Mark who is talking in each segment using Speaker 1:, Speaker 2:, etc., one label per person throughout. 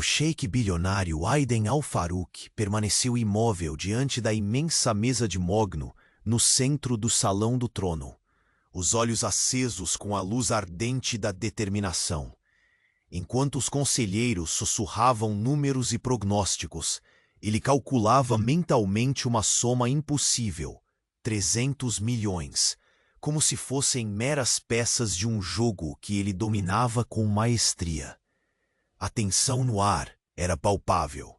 Speaker 1: O sheik bilionário Aiden Al-Farouk permaneceu imóvel diante da imensa mesa de mogno no centro do salão do trono, os olhos acesos com a luz ardente da determinação. Enquanto os conselheiros sussurravam números e prognósticos, ele calculava mentalmente uma soma impossível, 300 milhões, como se fossem meras peças de um jogo que ele dominava com maestria. A tensão no ar era palpável.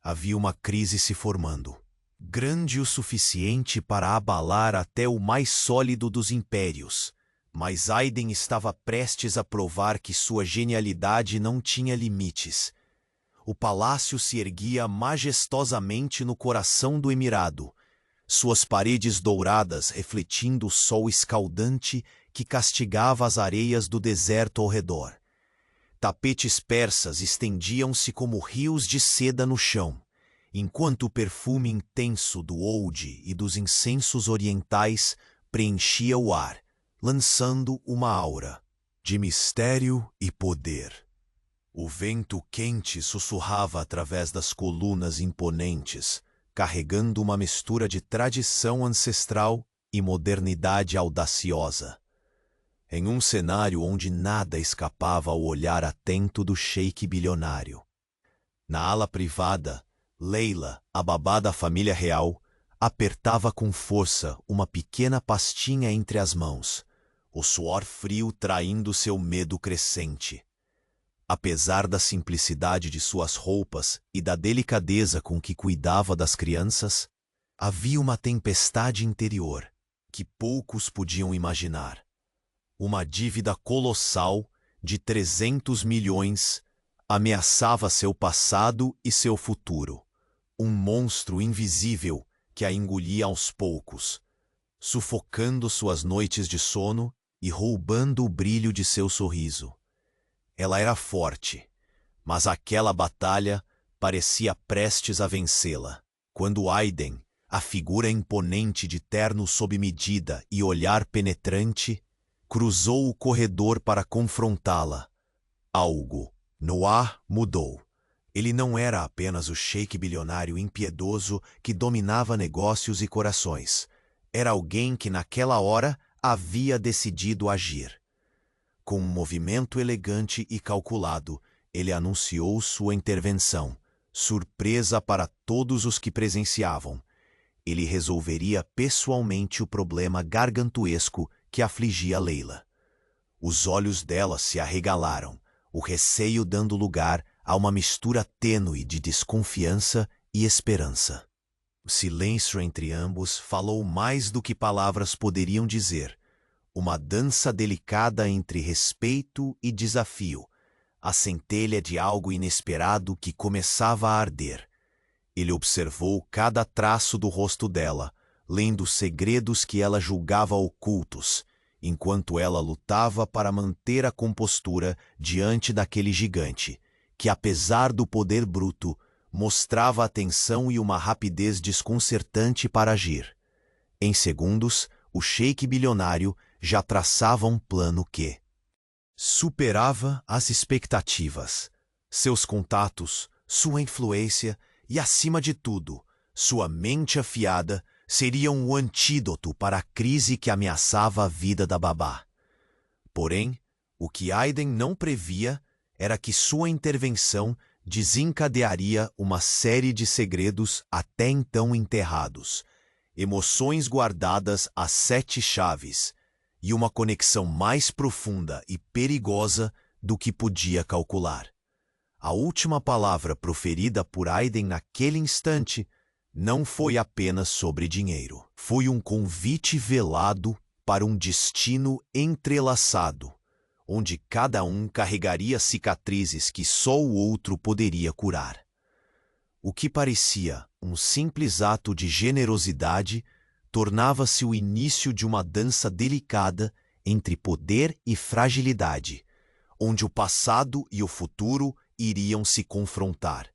Speaker 1: Havia uma crise se formando, grande o suficiente para abalar até o mais sólido dos impérios. Mas Aiden estava prestes a provar que sua genialidade não tinha limites. O palácio se erguia majestosamente no coração do emirado, suas paredes douradas refletindo o sol escaldante que castigava as areias do deserto ao redor. Tapetes persas estendiam-se como rios de seda no chão, enquanto o perfume intenso do oud e dos incensos orientais preenchia o ar, lançando uma aura de mistério e poder. O vento quente sussurrava através das colunas imponentes, carregando uma mistura de tradição ancestral e modernidade audaciosa. Em um cenário onde nada escapava ao olhar atento do sheik bilionário. Na ala privada, Leila, a babá da família real, apertava com força uma pequena pastinha entre as mãos, o suor frio traindo seu medo crescente. Apesar da simplicidade de suas roupas e da delicadeza com que cuidava das crianças, havia uma tempestade interior que poucos podiam imaginar. Uma dívida colossal de 300 milhões ameaçava seu passado e seu futuro. Um monstro invisível que a engolia aos poucos, sufocando suas noites de sono e roubando o brilho de seu sorriso. Ela era forte, mas aquela batalha parecia prestes a vencê-la, quando Aiden, a figura imponente de terno sob medida e olhar penetrante, cruzou o corredor para confrontá-la. Algo no ar mudou. Ele não era apenas o sheik bilionário impiedoso que dominava negócios e corações. Era alguém que naquela hora havia decidido agir. Com um movimento elegante e calculado, ele anunciou sua intervenção, surpresa para todos os que presenciavam. Ele resolveria pessoalmente o problema gargantuesco que afligia Leila. Os olhos dela se arregalaram, o receio dando lugar a uma mistura tênue de desconfiança e esperança. O silêncio entre ambos falou mais do que palavras poderiam dizer. Uma dança delicada entre respeito e desafio, a centelha de algo inesperado que começava a arder. Ele observou cada traço do rosto dela, lendo segredos que ela julgava ocultos, enquanto ela lutava para manter a compostura diante daquele gigante, que apesar do poder bruto, mostrava atenção e uma rapidez desconcertante para agir. Em segundos, o sheik bilionário já traçava um plano que superava as expectativas. Seus contatos, sua influência e, acima de tudo, sua mente afiada seriam o antídoto para a crise que ameaçava a vida da babá. Porém, o que Aiden não previa era que sua intervenção desencadearia uma série de segredos até então enterrados, emoções guardadas a 7 chaves e uma conexão mais profunda e perigosa do que podia calcular. A última palavra proferida por Aiden naquele instante não foi apenas sobre dinheiro. Foi um convite velado para um destino entrelaçado, onde cada um carregaria cicatrizes que só o outro poderia curar. O que parecia um simples ato de generosidade tornava-se o início de uma dança delicada entre poder e fragilidade, onde o passado e o futuro iriam se confrontar.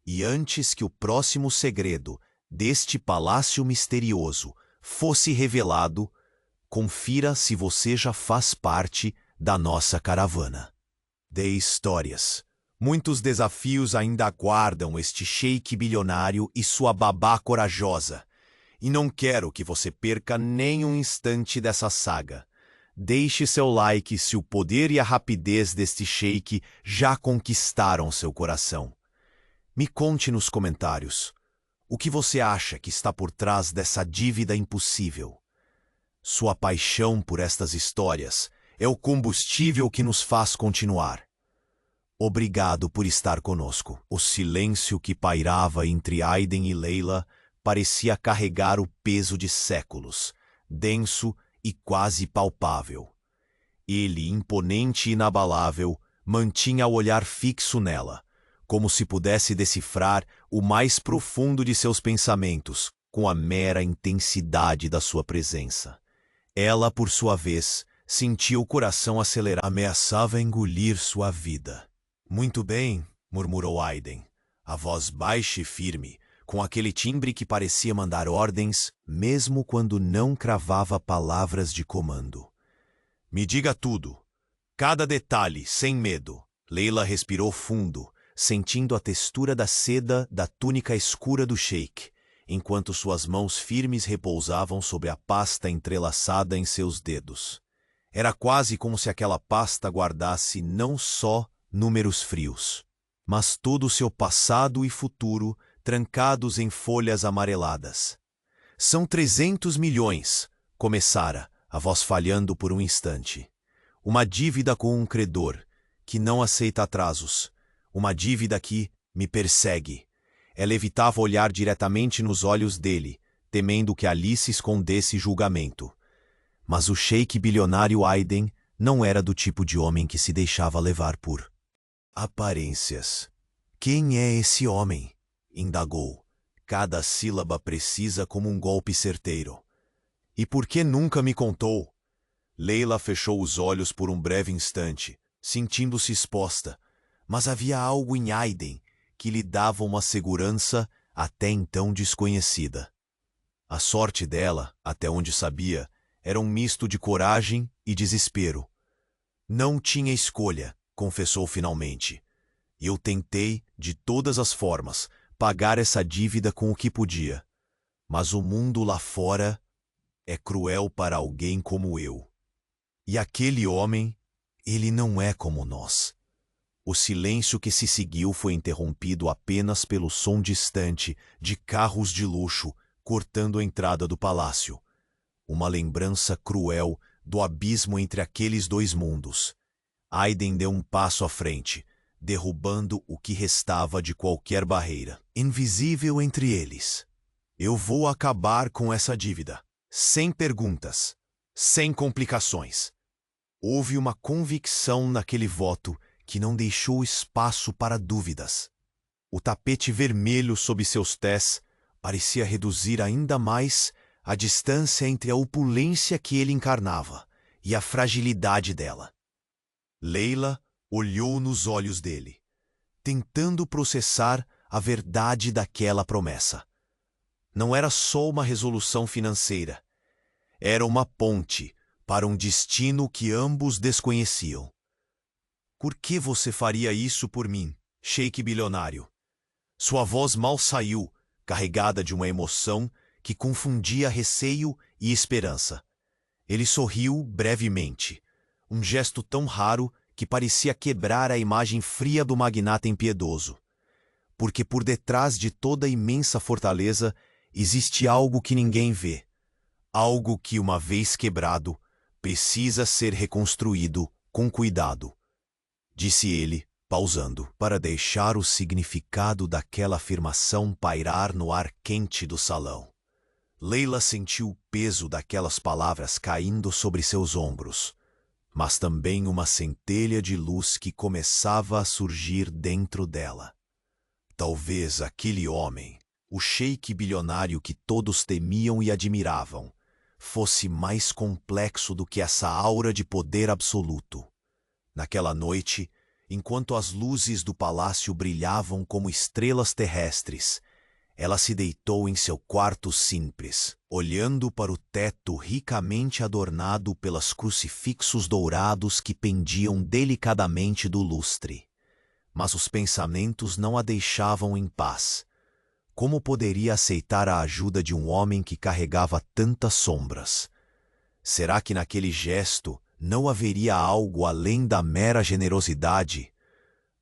Speaker 1: E antes que o próximo segredo deste palácio misterioso fosse revelado, confira se você já faz parte da nossa caravana de histórias, Muitos desafios ainda aguardam este sheik bilionário e sua babá corajosa. E não quero que você perca nem um instante dessa saga. Deixe seu like se o poder e a rapidez deste sheik já conquistaram seu coração. Me conte nos comentários o que você acha que está por trás dessa dívida impossível. Sua paixão por estas histórias é o combustível que nos faz continuar. Obrigado por estar conosco. O silêncio que pairava entre Aiden e Leila parecia carregar o peso de séculos, denso e quase palpável. Ele, imponente e inabalável, mantinha o olhar fixo nela, como se pudesse decifrar o mais profundo de seus pensamentos com a mera intensidade da sua presença. Ela, por sua vez, sentia o coração acelerar. Ameaçava engolir sua vida. Muito bem, murmurou Aiden, a voz baixa e firme, com aquele timbre que parecia mandar ordens, mesmo quando não cravava palavras de comando. Me diga tudo. Cada detalhe, sem medo. Leila respirou fundo, sentindo a textura da seda da túnica escura do sheik, enquanto suas mãos firmes repousavam sobre a pasta entrelaçada em seus dedos. Era quase como se aquela pasta guardasse não só números frios, mas todo o seu passado e futuro trancados em folhas amareladas. São 300 milhões, começara, a voz falhando por um instante. Uma dívida com um credor, que não aceita atrasos. Uma dívida que me persegue. Ela evitava olhar diretamente nos olhos dele, temendo que ali se escondesse julgamento. Mas o sheik bilionário Aiden não era do tipo de homem que se deixava levar por aparências. Quem é esse homem? Indagou, cada sílaba precisa como um golpe certeiro. E por que nunca me contou? Leila fechou os olhos por um breve instante, sentindo-se exposta, mas havia algo em Aiden que lhe dava uma segurança até então desconhecida. A sorte dela, até onde sabia, era um misto de coragem e desespero. Não tinha escolha, confessou finalmente. Eu tentei, de todas as formas, pagar essa dívida com o que podia. Mas o mundo lá fora é cruel para alguém como eu. E aquele homem, ele não é como nós. O silêncio que se seguiu foi interrompido apenas pelo som distante de carros de luxo cortando a entrada do palácio. Uma lembrança cruel do abismo entre aqueles dois mundos. Aiden deu um passo à frente, derrubando o que restava de qualquer barreira, invisível entre eles. Eu vou acabar com essa dívida, sem perguntas, sem complicações. Houve uma convicção naquele voto que não deixou espaço para dúvidas. O tapete vermelho sob seus pés parecia reduzir ainda mais a distância entre a opulência que ele encarnava e a fragilidade dela. Leila olhou nos olhos dele, tentando processar a verdade daquela promessa. Não era só uma resolução financeira. Era uma ponte para um destino que ambos desconheciam. Por que você faria isso por mim, sheik bilionário? Sua voz mal saiu, carregada de uma emoção que confundia receio e esperança. Ele sorriu brevemente, um gesto tão raro que parecia quebrar a imagem fria do magnata impiedoso. Porque por detrás de toda a imensa fortaleza existe algo que ninguém vê. Algo que, uma vez quebrado, precisa ser reconstruído com cuidado. Disse ele, pausando, para deixar o significado daquela afirmação pairar no ar quente do salão. Leila sentiu o peso daquelas palavras caindo sobre seus ombros, mas também uma centelha de luz que começava a surgir dentro dela. Talvez aquele homem, o sheik bilionário que todos temiam e admiravam, fosse mais complexo do que essa aura de poder absoluto. Naquela noite, enquanto as luzes do palácio brilhavam como estrelas terrestres, ela se deitou em seu quarto simples, olhando para o teto ricamente adornado pelos crucifixos dourados que pendiam delicadamente do lustre. mas os pensamentos não a deixavam em paz. Como poderia aceitar a ajuda de um homem que carregava tantas sombras? Será que naquele gesto não haveria algo além da mera generosidade?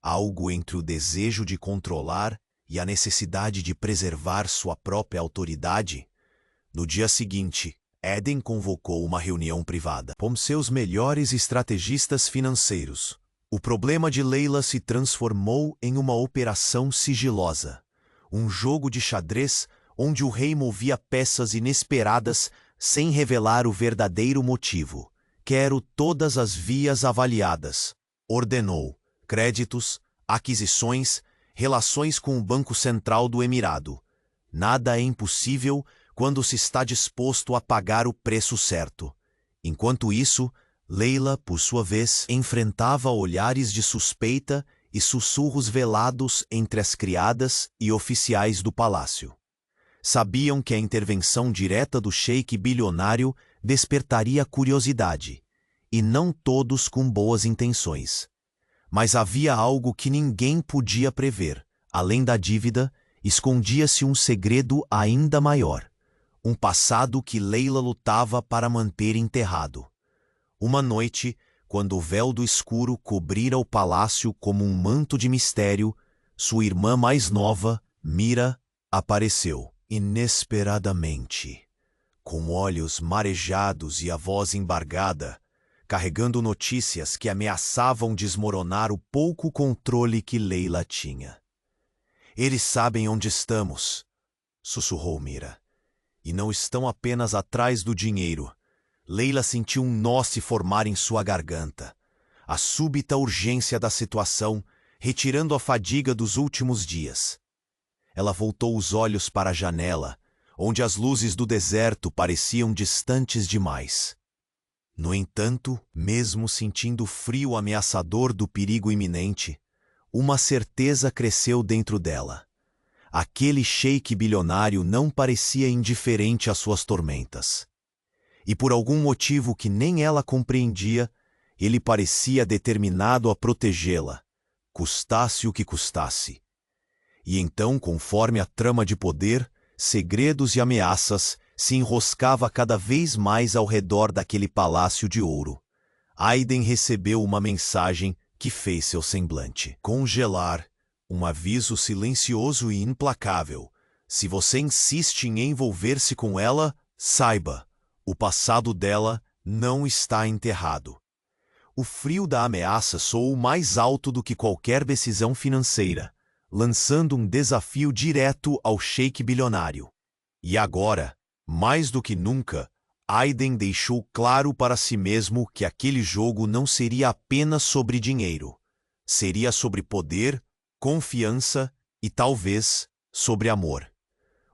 Speaker 1: Algo entre o desejo de controlar e a necessidade de preservar sua própria autoridade? No dia seguinte, Eden convocou uma reunião privada com seus melhores estrategistas financeiros. O problema de Leila se transformou em uma operação sigilosa. Um jogo de xadrez onde o rei movia peças inesperadas sem revelar o verdadeiro motivo. Quero todas as vias avaliadas, ordenou. Créditos, aquisições, relações com o Banco Central do Emirado. Nada é impossível quando se está disposto a pagar o preço certo. Enquanto isso, Leila, por sua vez, enfrentava olhares de suspeita e sussurros velados entre as criadas e oficiais do palácio. Sabiam que a intervenção direta do sheik bilionário despertaria curiosidade, e não todos com boas intenções. Mas havia algo que ninguém podia prever. Além da dívida, escondia-se um segredo ainda maior. Um passado que Leila lutava para manter enterrado. Uma noite, quando o véu do escuro cobrira o palácio como um manto de mistério, sua irmã mais nova, Mira, apareceu, inesperadamente. Com olhos marejados e a voz embargada, carregando notícias que ameaçavam desmoronar o pouco controle que Leila tinha. Eles sabem onde estamos, sussurrou Mira. E não estão apenas atrás do dinheiro. Leila sentiu um nó se formar em sua garganta. A súbita urgência da situação, retirando a fadiga dos últimos dias. Ela voltou os olhos para a janela, onde as luzes do deserto pareciam distantes demais. No entanto, mesmo sentindo o frio ameaçador do perigo iminente, uma certeza cresceu dentro dela. Aquele sheik bilionário não parecia indiferente às suas tormentas. E por algum motivo que nem ela compreendia, ele parecia determinado a protegê-la, custasse o que custasse. E então, conforme a trama de poder, segredos e ameaças se enroscava cada vez mais ao redor daquele palácio de ouro. Aiden recebeu uma mensagem que fez seu semblante congelar. Um aviso silencioso e implacável. Se você insiste em envolver-se com ela, saiba, o passado dela não está enterrado. O frio da ameaça soou mais alto do que qualquer decisão financeira, lançando um desafio direto ao sheik bilionário. E agora, mais do que nunca, Aiden deixou claro para si mesmo que aquele jogo não seria apenas sobre dinheiro. Seria sobre poder, confiança e, talvez, sobre amor.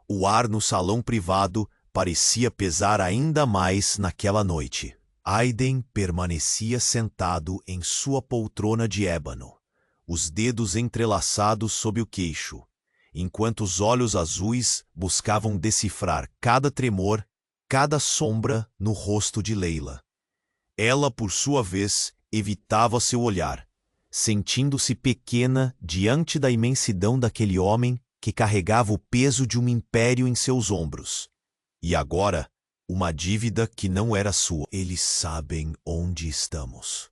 Speaker 1: O ar no salão privado parecia pesar ainda mais naquela noite. Aiden permanecia sentado em sua poltrona de ébano, os dedos entrelaçados sob o queixo, enquanto os olhos azuis buscavam decifrar cada tremor, cada sombra no rosto de Leila. Ela, por sua vez, evitava seu olhar, sentindo-se pequena diante da imensidão daquele homem que carregava o peso de um império em seus ombros. E agora, uma dívida que não era sua. Eles sabem onde estamos.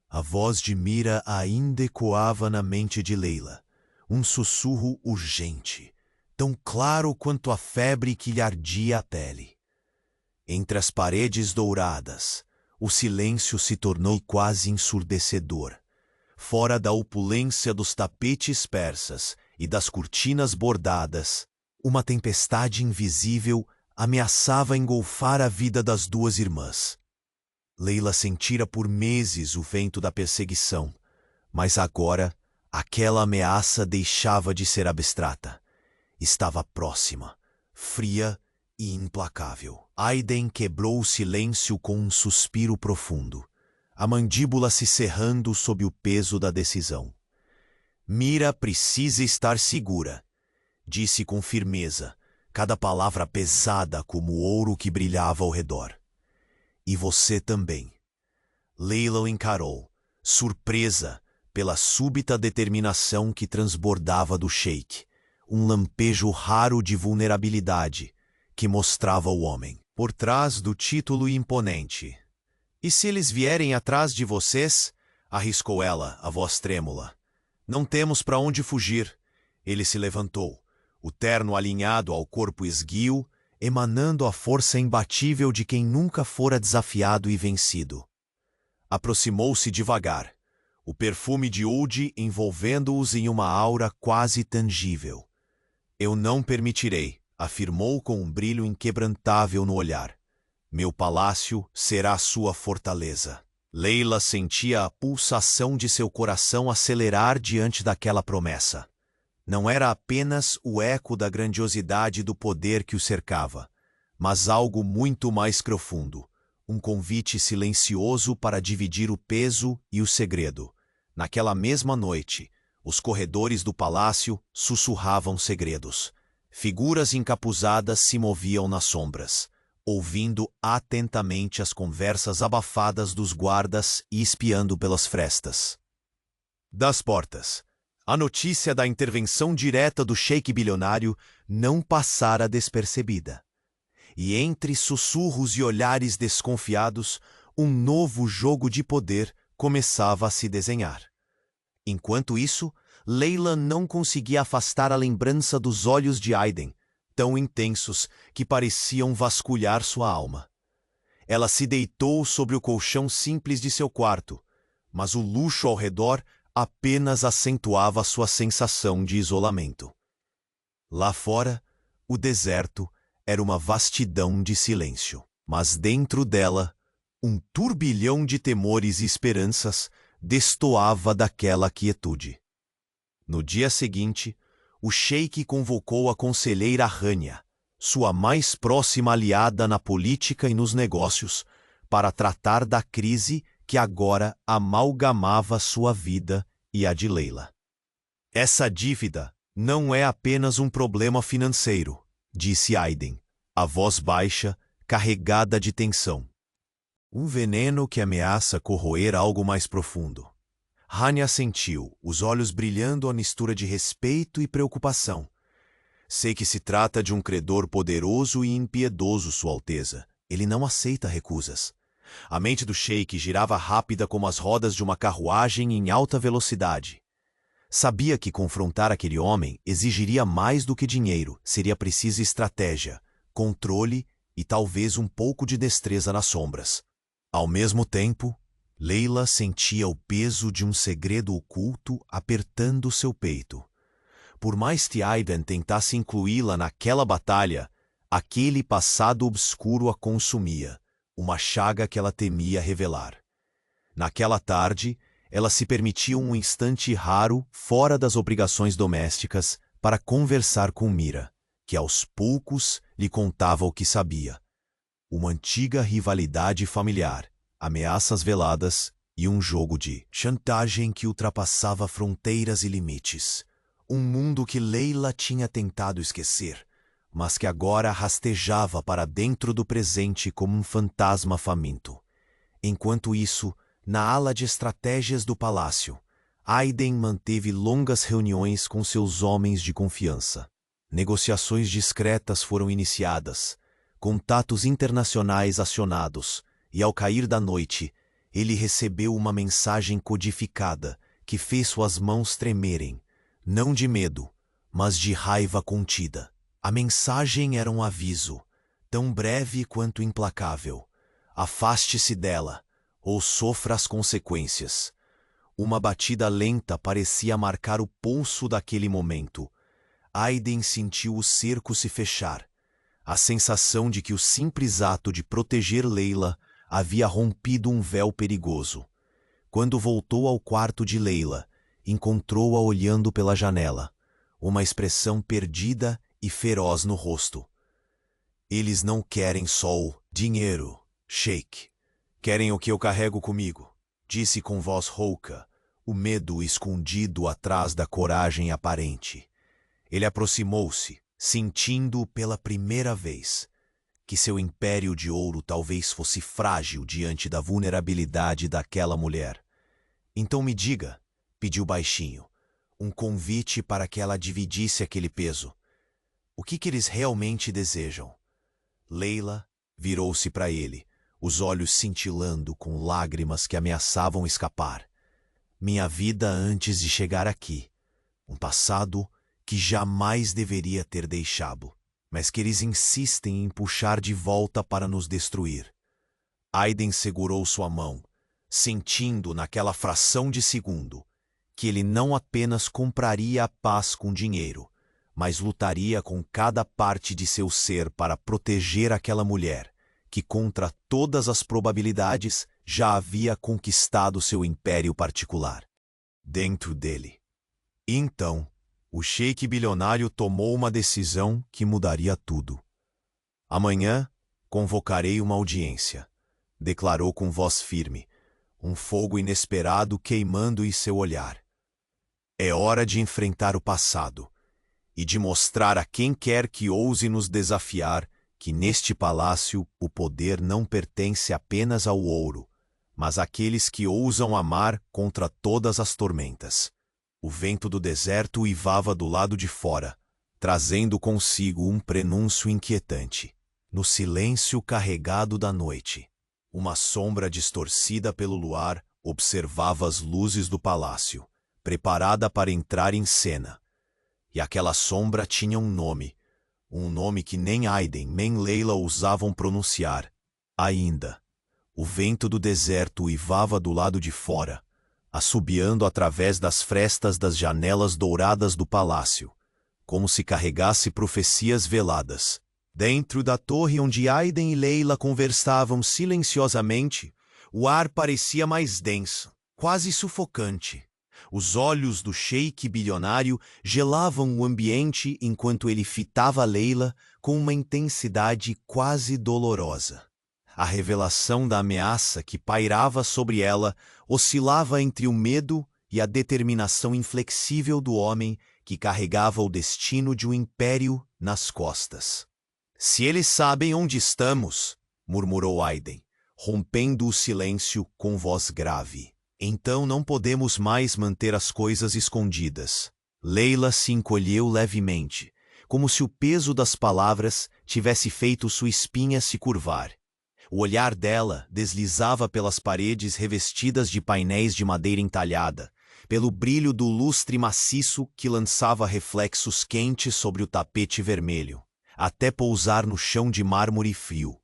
Speaker 1: A voz de Mira ainda ecoava na mente de Leila, um sussurro urgente, tão claro quanto a febre que lhe ardia a pele. Entre as paredes douradas, o silêncio se tornou quase ensurdecedor. Fora da opulência dos tapetes persas e das cortinas bordadas, uma tempestade invisível ameaçava engolfar a vida das duas irmãs. Leila sentira por meses o vento da perseguição, mas agora aquela ameaça deixava de ser abstrata. Estava próxima, fria e implacável. Aiden quebrou o silêncio com um suspiro profundo, a mandíbula se cerrando sob o peso da decisão. Mira precisa estar segura, disse com firmeza, cada palavra pesada como o ouro que brilhava ao redor. E você também. Leila o encarou, surpresa, pela súbita determinação que transbordava do sheik, um lampejo raro de vulnerabilidade que mostrava o homem por trás do título imponente. "E se eles vierem atrás de vocês?" arriscou ela, a voz trêmula. "Não temos para onde fugir." Ele se levantou, o terno alinhado ao corpo esguio, emanando a força imbatível de quem nunca fora desafiado e vencido. Aproximou-se devagar, o perfume de oud envolvendo-os em uma aura quase tangível. "Eu não permitirei", afirmou com um brilho inquebrantável no olhar. "Meu palácio será sua fortaleza." Leila sentia a pulsação de seu coração acelerar diante daquela promessa. Não era apenas o eco da grandiosidade do poder que o cercava, mas algo muito mais profundo, um convite silencioso para dividir o peso e o segredo. Naquela mesma noite, os corredores do palácio sussurravam segredos. Figuras encapuzadas se moviam nas sombras, ouvindo atentamente as conversas abafadas dos guardas e espiando pelas frestas das portas. A notícia da intervenção direta do sheik bilionário não passara despercebida. E entre sussurros e olhares desconfiados, um novo jogo de poder começava a se desenhar. Enquanto isso, Leila não conseguia afastar a lembrança dos olhos de Aiden, tão intensos que pareciam vasculhar sua alma. Ela se deitou sobre o colchão simples de seu quarto, mas o luxo ao redor apenas acentuava sua sensação de isolamento. Lá fora, o deserto era uma vastidão de silêncio, mas dentro dela, um turbilhão de temores e esperanças destoava daquela quietude. No dia seguinte, o sheik convocou a conselheira Rania, sua mais próxima aliada na política e nos negócios, para tratar da crise que agora amalgamava sua vida e a de Leila. "Essa dívida não é apenas um problema financeiro", disse Aiden, a voz baixa, carregada de tensão. "Um veneno que ameaça corroer algo mais profundo." Rania sentiu, os olhos brilhando a mistura de respeito e preocupação. "Sei que se trata de um credor poderoso e impiedoso, Sua Alteza. Ele não aceita recusas." A mente do sheik girava rápida como as rodas de uma carruagem em alta velocidade. Sabia que confrontar aquele homem exigiria mais do que dinheiro, seria preciso estratégia, controle e talvez um pouco de destreza nas sombras. Ao mesmo tempo, Leila sentia o peso de um segredo oculto apertando seu peito. Por mais que Aiden tentasse incluí-la naquela batalha, aquele passado obscuro a consumia, uma chaga que ela temia revelar. Naquela tarde, ela se permitia um instante raro fora das obrigações domésticas para conversar com Mira, que aos poucos lhe contava o que sabia. Uma antiga rivalidade familiar, ameaças veladas e um jogo de chantagem que ultrapassava fronteiras e limites. Um mundo que Leila tinha tentado esquecer, mas que agora rastejava para dentro do presente como um fantasma faminto. Enquanto isso, na ala de estratégias do palácio, Aiden manteve longas reuniões com seus homens de confiança. Negociações discretas foram iniciadas, contatos internacionais acionados, e ao cair da noite, ele recebeu uma mensagem codificada que fez suas mãos tremerem, não de medo, mas de raiva contida. A mensagem era um aviso, tão breve quanto implacável. Afaste-se dela, ou sofra as consequências. Uma batida lenta parecia marcar o pulso daquele momento. Aiden sentiu o cerco se fechar. A sensação de que o simples ato de proteger Leila havia rompido um véu perigoso. Quando voltou ao quarto de Leila, encontrou-a olhando pela janela, uma expressão perdida e feroz no rosto. "Eles não querem só o dinheiro, sheik. Querem o que eu carrego comigo", disse com voz rouca, o medo escondido atrás da coragem aparente. Ele aproximou-se, sentindo pela primeira vez que seu império de ouro talvez fosse frágil diante da vulnerabilidade daquela mulher. "Então me diga", pediu baixinho. Um convite para que ela dividisse aquele peso. O que eles realmente desejam? Leila virou-se para ele, os olhos cintilando com lágrimas que ameaçavam escapar. Minha vida antes de chegar aqui. Um passado que jamais deveria ter deixado, mas que eles insistem em puxar de volta para nos destruir. Aiden segurou sua mão, sentindo naquela fração de segundo que ele não apenas compraria a paz com dinheiro, mas lutaria com cada parte de seu ser para proteger aquela mulher que, contra todas as probabilidades, já havia conquistado seu império particular. Dentro dele. Então, o sheik bilionário tomou uma decisão que mudaria tudo. Amanhã, convocarei uma audiência, declarou com voz firme, um fogo inesperado queimando em seu olhar. É hora de enfrentar o passado e de mostrar a quem quer que ouse nos desafiar que neste palácio o poder não pertence apenas ao ouro, mas àqueles que ousam amar contra todas as tormentas. O vento do deserto uivava do lado de fora, trazendo consigo um prenúncio inquietante. No silêncio carregado da noite, uma sombra distorcida pelo luar observava as luzes do palácio, preparada para entrar em cena. E aquela sombra tinha um nome que nem Aiden nem Leila ousavam pronunciar. Ainda, o vento do deserto uivava do lado de fora, assobiando através das frestas das janelas douradas do palácio, como se carregasse profecias veladas. Dentro da torre onde Aiden e Leila conversavam silenciosamente, o ar parecia mais denso, quase sufocante. Os olhos do sheik bilionário gelavam o ambiente enquanto ele fitava Leila com uma intensidade quase dolorosa. A revelação da ameaça que pairava sobre ela oscilava entre o medo e a determinação inflexível do homem que carregava o destino de um império nas costas. "Se eles sabem onde estamos", murmurou Aiden, rompendo o silêncio com voz grave. "Então não podemos mais manter as coisas escondidas." Leila se encolheu levemente, como se o peso das palavras tivesse feito sua espinha se curvar. O olhar dela deslizava pelas paredes revestidas de painéis de madeira entalhada, pelo brilho do lustre maciço que lançava reflexos quentes sobre o tapete vermelho, até pousar no chão de mármore frio.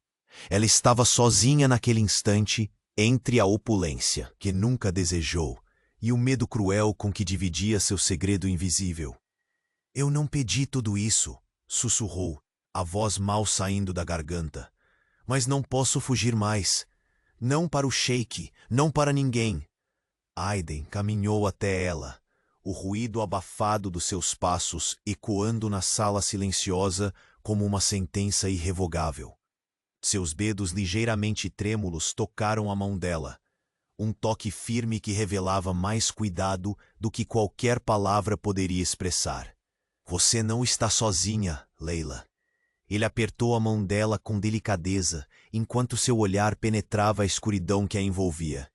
Speaker 1: Ela estava sozinha naquele instante, entre a opulência que nunca desejou e o medo cruel com que dividia seu segredo invisível. "Eu não pedi tudo isso", sussurrou, a voz mal saindo da garganta. "Mas não posso fugir mais. Não para o sheik, não para ninguém." Aiden caminhou até ela, o ruído abafado dos seus passos ecoando na sala silenciosa como uma sentença irrevogável. Seus dedos ligeiramente trêmulos tocaram a mão dela, um toque firme que revelava mais cuidado do que qualquer palavra poderia expressar. "Você não está sozinha, Leila." Ele apertou a mão dela com delicadeza, enquanto seu olhar penetrava a escuridão que a envolvia.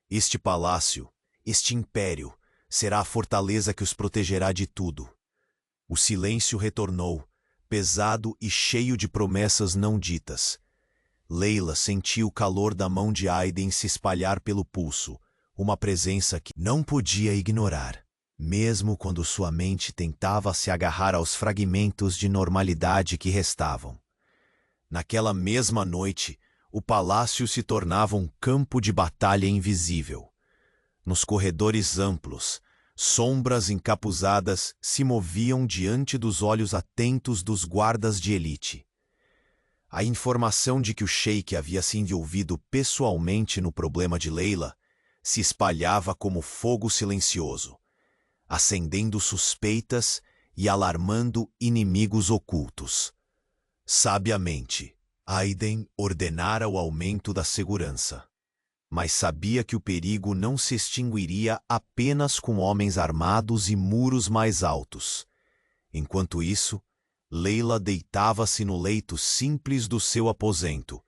Speaker 1: "Este palácio, este império, será a fortaleza que os protegerá de tudo." O silêncio retornou, pesado e cheio de promessas não ditas. Leila sentiu o calor da mão de Aiden se espalhar pelo pulso, uma presença que não podia ignorar, mesmo quando sua mente tentava se agarrar aos fragmentos de normalidade que restavam. Naquela mesma noite, o palácio se tornava um campo de batalha invisível. Nos corredores amplos, sombras encapuzadas se moviam diante dos olhos atentos dos guardas de elite. A informação de que o sheik havia se envolvido pessoalmente no problema de Leila se espalhava como fogo silencioso, acendendo suspeitas e alarmando inimigos ocultos. Sabiamente, Aiden ordenara o aumento da segurança, mas sabia que o perigo não se extinguiria apenas com homens armados e muros mais altos. Enquanto isso, Leila deitava-se no leito simples do seu aposento,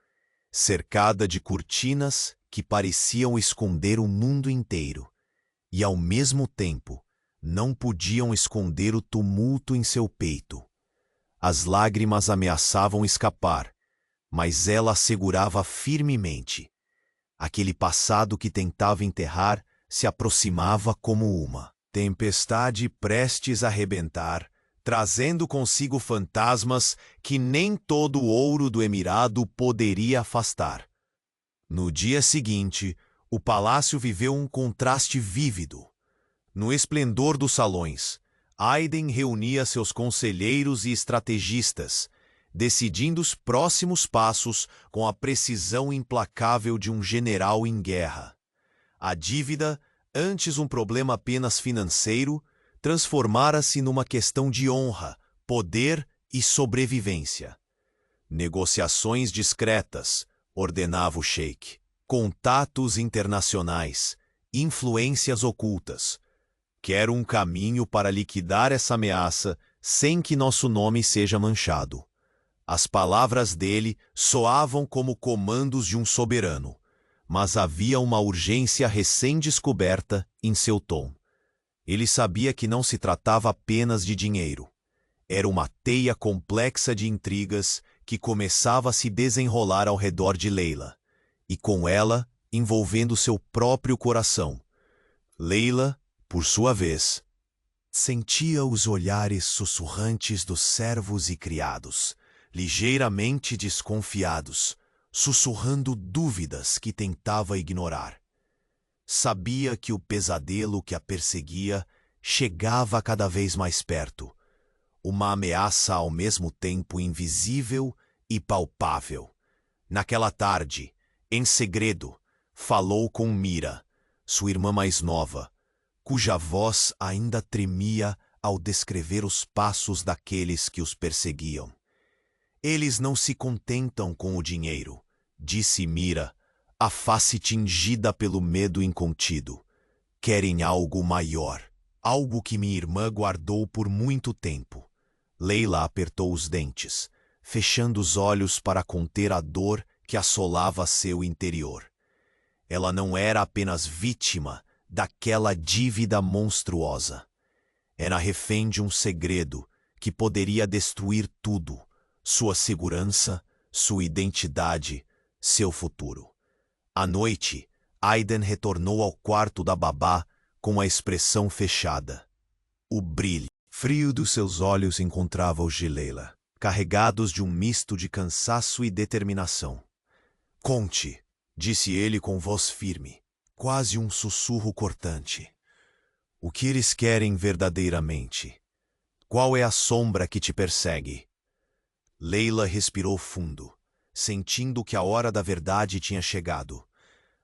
Speaker 1: cercada de cortinas que pareciam esconder o mundo inteiro, e, ao mesmo tempo, não podiam esconder o tumulto em seu peito. As lágrimas ameaçavam escapar, mas ela segurava firmemente. Aquele passado que tentava enterrar se aproximava como uma tempestade prestes a arrebentar, trazendo consigo fantasmas que nem todo o ouro do Emirado poderia afastar. No dia seguinte, o palácio viveu um contraste vívido. No esplendor dos salões, Aiden reunia seus conselheiros e estrategistas, decidindo os próximos passos com a precisão implacável de um general em guerra. A dívida, antes um problema apenas financeiro, transformara-se numa questão de honra, poder e sobrevivência. Negociações discretas, ordenava o sheik, contatos internacionais, influências ocultas. Quero um caminho para liquidar essa ameaça sem que nosso nome seja manchado. As palavras dele soavam como comandos de um soberano, mas havia uma urgência recém-descoberta em seu tom. Ele sabia que não se tratava apenas de dinheiro. Era uma teia complexa de intrigas que começava a se desenrolar ao redor de Leila, e com ela envolvendo seu próprio coração. Leila, por sua vez, sentia os olhares sussurrantes dos servos e criados, ligeiramente desconfiados, sussurrando dúvidas que tentava ignorar. Sabia que o pesadelo que a perseguia chegava cada vez mais perto, uma ameaça ao mesmo tempo invisível e palpável. Naquela tarde, em segredo, falou com Mira, sua irmã mais nova, cuja voz ainda tremia ao descrever os passos daqueles que os perseguiam. Eles não se contentam com o dinheiro, disse Mira, a face tingida pelo medo incontido. Querem algo maior, algo que minha irmã guardou por muito tempo. Leila apertou os dentes, fechando os olhos para conter a dor que assolava seu interior. Ela não era apenas vítima daquela dívida monstruosa. Era refém de um segredo que poderia destruir tudo: sua segurança, sua identidade, seu futuro. À noite, Aiden retornou ao quarto da babá com a expressão fechada. O brilho frio dos seus olhos encontrava os de Leila, carregados de um misto de cansaço e determinação. Conte, disse ele com voz firme, quase um sussurro cortante. O que eles querem verdadeiramente? Qual é a sombra que te persegue? Leila respirou fundo, sentindo que a hora da verdade tinha chegado.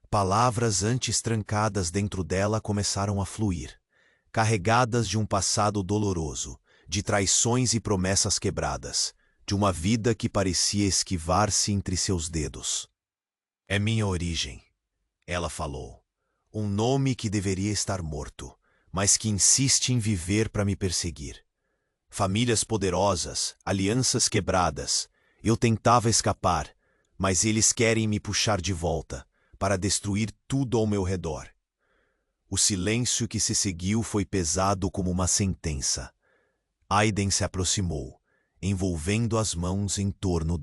Speaker 1: Palavras antes trancadas dentro dela começaram a fluir, carregadas de um passado doloroso, de traições e promessas quebradas, de uma vida que parecia esquivar-se entre seus dedos. É minha origem, ela falou. Um nome que deveria estar morto, mas que insiste em viver para me perseguir. Famílias poderosas, alianças quebradas. Eu tentava escapar, mas eles querem me puxar de volta, para destruir tudo ao meu redor. O silêncio que se seguiu foi pesado como uma sentença. Aiden se aproximou, envolvendo as mãos em torno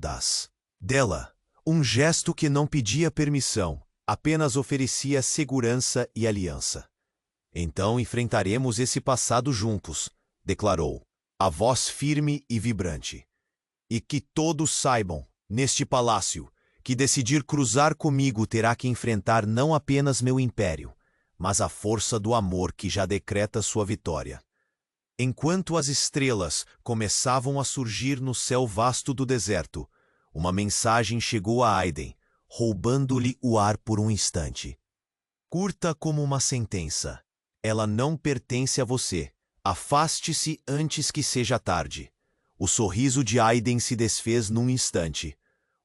Speaker 1: dela. Um gesto que não pedia permissão, apenas oferecia segurança e aliança. Então enfrentaremos esse passado juntos, declarou, a voz firme e vibrante. E que todos saibam, neste palácio, que decidir cruzar comigo terá que enfrentar não apenas meu império, mas a força do amor que já decreta sua vitória. Enquanto as estrelas começavam a surgir no céu vasto do deserto, uma mensagem chegou a Aiden, roubando-lhe o ar por um instante. Curta como uma sentença. Ela não pertence a você. Afaste-se antes que seja tarde. O sorriso de Aiden se desfez num instante.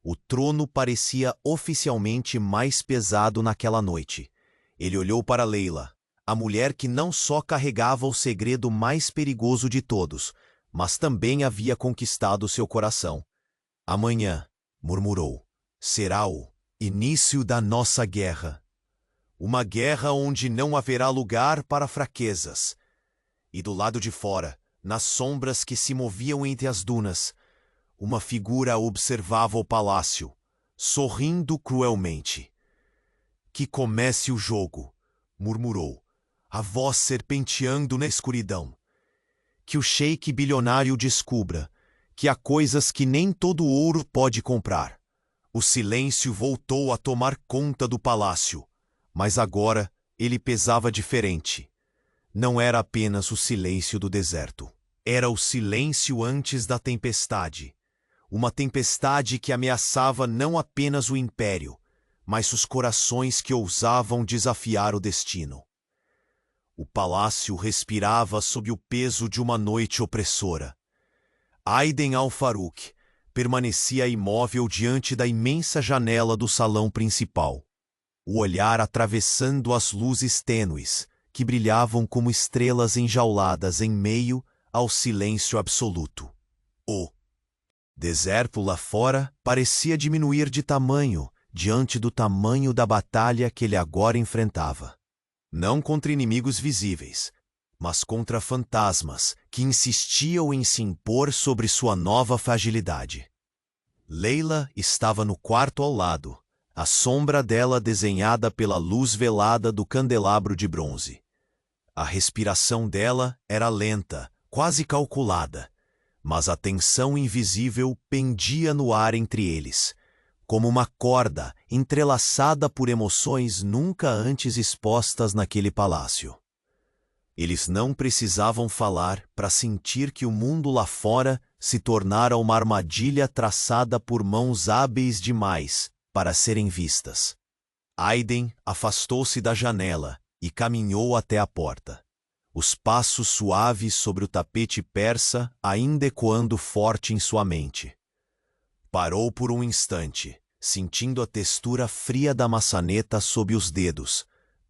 Speaker 1: O trono parecia oficialmente mais pesado naquela noite. Ele olhou para Leila, a mulher que não só carregava o segredo mais perigoso de todos, mas também havia conquistado seu coração. Amanhã, murmurou, será o início da nossa guerra. Uma guerra onde não haverá lugar para fraquezas. E do lado de fora, nas sombras que se moviam entre as dunas, uma figura observava o palácio, sorrindo cruelmente. Que comece o jogo, murmurou, a voz serpenteando na escuridão. Que o sheik bilionário descubra que há coisas que nem todo ouro pode comprar. O silêncio voltou a tomar conta do palácio, mas agora ele pesava diferente. Não era apenas o silêncio do deserto. Era o silêncio antes da tempestade. Uma tempestade que ameaçava não apenas o império, mas os corações que ousavam desafiar o destino. O palácio respirava sob o peso de uma noite opressora. Aiden al-Faruq permanecia imóvel diante da imensa janela do salão principal, o olhar atravessando as luzes tênues, que brilhavam como estrelas enjauladas em meio ao silêncio absoluto. O deserto lá fora parecia diminuir de tamanho diante do tamanho da batalha que ele agora enfrentava. Não contra inimigos visíveis, mas contra fantasmas que insistiam em se impor sobre sua nova fragilidade. Leila estava no quarto ao lado, a sombra dela desenhada pela luz velada do candelabro de bronze. A respiração dela era lenta, quase calculada, mas a tensão invisível pendia no ar entre eles, como uma corda entrelaçada por emoções nunca antes expostas naquele palácio. Eles não precisavam falar para sentir que o mundo lá fora se tornara uma armadilha traçada por mãos hábeis demais para serem vistas. Aiden afastou-se da janela e caminhou até a porta. Os passos suaves sobre o tapete persa ainda ecoando forte em sua mente. Parou por um instante, sentindo a textura fria da maçaneta sob os dedos,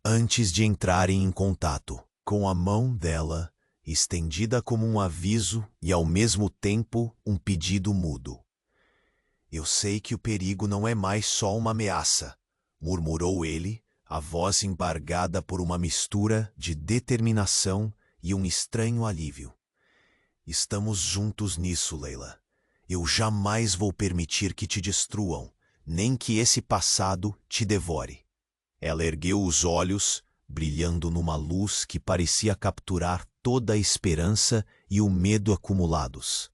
Speaker 1: antes de entrarem em contato com a mão dela, estendida como um aviso e ao mesmo tempo um pedido mudo. Eu sei que o perigo não é mais só uma ameaça, murmurou ele, a voz embargada por uma mistura de determinação e um estranho alívio. Estamos juntos nisso, Leila. Eu jamais vou permitir que te destruam, nem que esse passado te devore. Ela ergueu os olhos, brilhando numa luz que parecia capturar toda a esperança e o medo acumulados.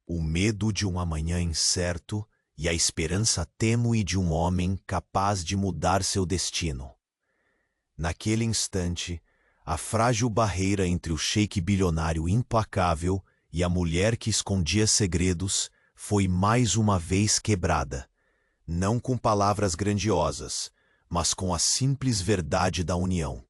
Speaker 1: O medo de um amanhã incerto e a esperança tênue de um homem capaz de mudar seu destino. Naquele instante, a frágil barreira entre o sheik bilionário implacável e a mulher que escondia segredos foi mais uma vez quebrada, não com palavras grandiosas, mas com a simples verdade da união.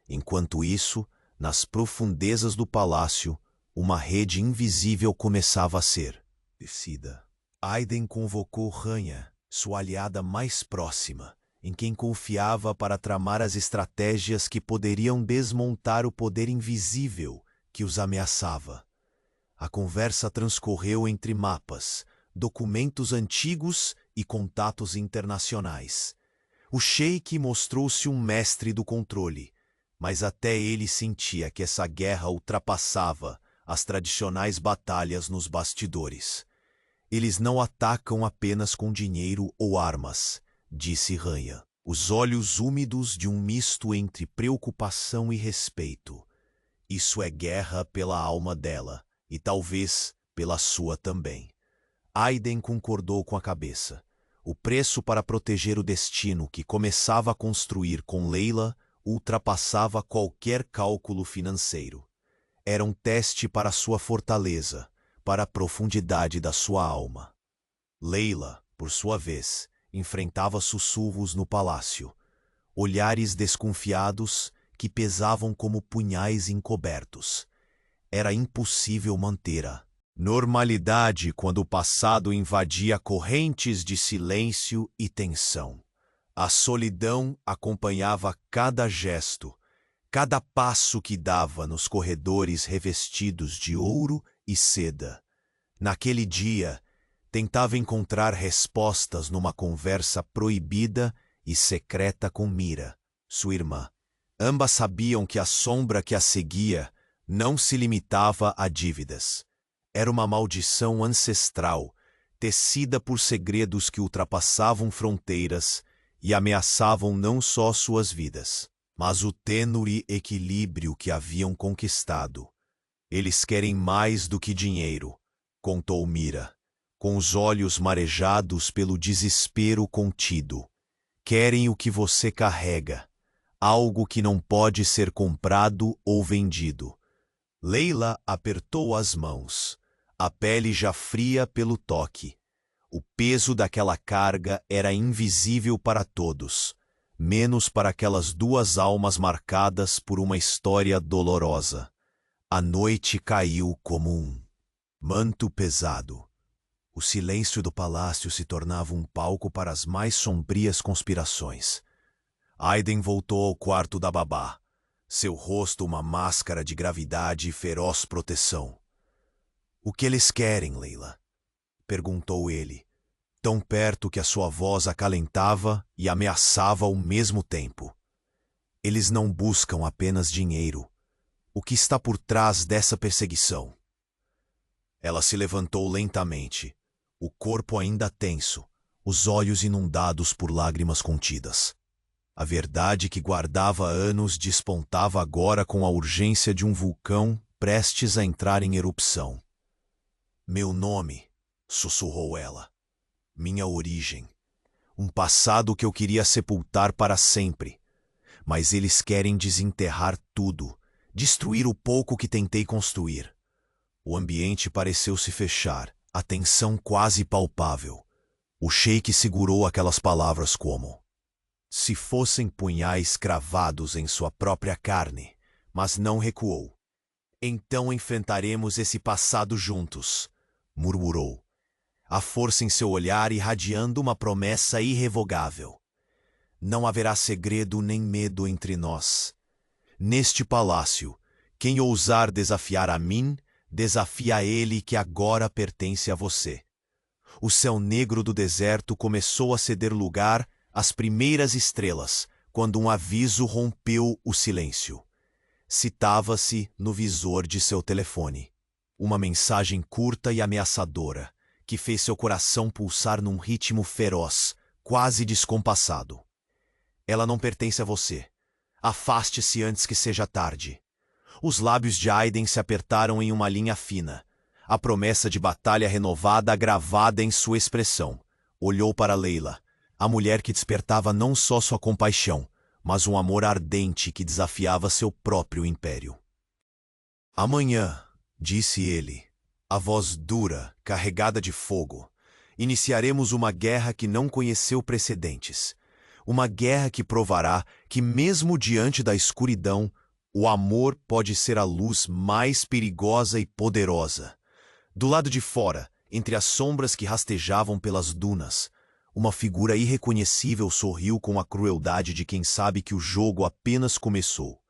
Speaker 1: Enquanto isso, nas profundezas do palácio, uma rede invisível começava a ser tecida. Aiden convocou Ranya, sua aliada mais próxima, em quem confiava para tramar as estratégias que poderiam desmontar o poder invisível que os ameaçava. A conversa transcorreu entre mapas, documentos antigos e contatos internacionais. O sheik mostrou-se um mestre do controle, mas até ele sentia que essa guerra ultrapassava as tradicionais batalhas nos bastidores. Eles não atacam apenas com dinheiro ou armas, disse Ranya, os olhos úmidos de um misto entre preocupação e respeito. Isso é guerra pela alma dela, e talvez pela sua também. Aiden concordou com a cabeça. O preço para proteger o destino que começava a construir com Leila ultrapassava qualquer cálculo financeiro. Era um teste para sua fortaleza, para a profundidade da sua alma. Leila, por sua vez, enfrentava sussurros no palácio, olhares desconfiados que pesavam como punhais encobertos. Era impossível manter a normalidade quando o passado invadia correntes de silêncio e tensão. A solidão acompanhava cada gesto, cada passo que dava nos corredores revestidos de ouro e seda. Naquele dia, tentava encontrar respostas numa conversa proibida e secreta com Mira, sua irmã. Ambas sabiam que a sombra que a seguia não se limitava a dívidas. Era uma maldição ancestral, tecida por segredos que ultrapassavam fronteiras e ameaçavam não só suas vidas, mas o tênue equilíbrio que haviam conquistado. Eles querem mais do que dinheiro, contou Mira, com os olhos marejados pelo desespero contido. Querem o que você carrega, algo que não pode ser comprado ou vendido. Leila apertou as mãos, a pele já fria pelo toque. O peso daquela carga era invisível para todos, menos para aquelas duas almas marcadas por uma história dolorosa. A noite caiu como um manto pesado. O silêncio do palácio se tornava um palco para as mais sombrias conspirações. Aiden voltou ao quarto da babá, seu rosto uma máscara de gravidade e feroz proteção. "O que eles querem, Leila?" perguntou ele, tão perto que a sua voz acalentava e ameaçava ao mesmo tempo. "Eles não buscam apenas dinheiro. O que está por trás dessa perseguição?" Ela se levantou lentamente, o corpo ainda tenso, os olhos inundados por lágrimas contidas. A verdade que guardava há anos despontava agora com a urgência de um vulcão prestes a entrar em erupção. "Meu nome", sussurrou ela. "Minha origem. Um passado que eu queria sepultar para sempre. Mas eles querem desenterrar tudo, destruir o pouco que tentei construir." O ambiente pareceu se fechar, a tensão quase palpável. O sheik segurou aquelas palavras como se fossem punhais cravados em sua própria carne, mas não recuou. "Então enfrentaremos esse passado juntos", murmurou, a força em seu olhar irradiando uma promessa irrevogável. "Não haverá segredo nem medo entre nós. Neste palácio, quem ousar desafiar a mim, desafia a ele que agora pertence a você." O céu negro do deserto começou a ceder lugar às primeiras estrelas, quando um aviso rompeu o silêncio. Citava-se no visor de seu telefone. Uma mensagem curta e ameaçadora, que fez seu coração pulsar num ritmo feroz, quase descompassado. "Ela não pertence a você. Afaste-se antes que seja tarde." Os lábios de Aiden se apertaram em uma linha fina, a promessa de batalha renovada gravada em sua expressão. Olhou para Leila, a mulher que despertava não só sua compaixão, mas um amor ardente que desafiava seu próprio império. "Amanhã", disse ele, a voz dura, carregada de fogo, "iniciaremos uma guerra que não conheceu precedentes. Uma guerra que provará que, mesmo diante da escuridão, o amor pode ser a luz mais perigosa e poderosa." Do lado de fora, entre as sombras que rastejavam pelas dunas, uma figura irreconhecível sorriu com a crueldade de quem sabe que o jogo apenas começou.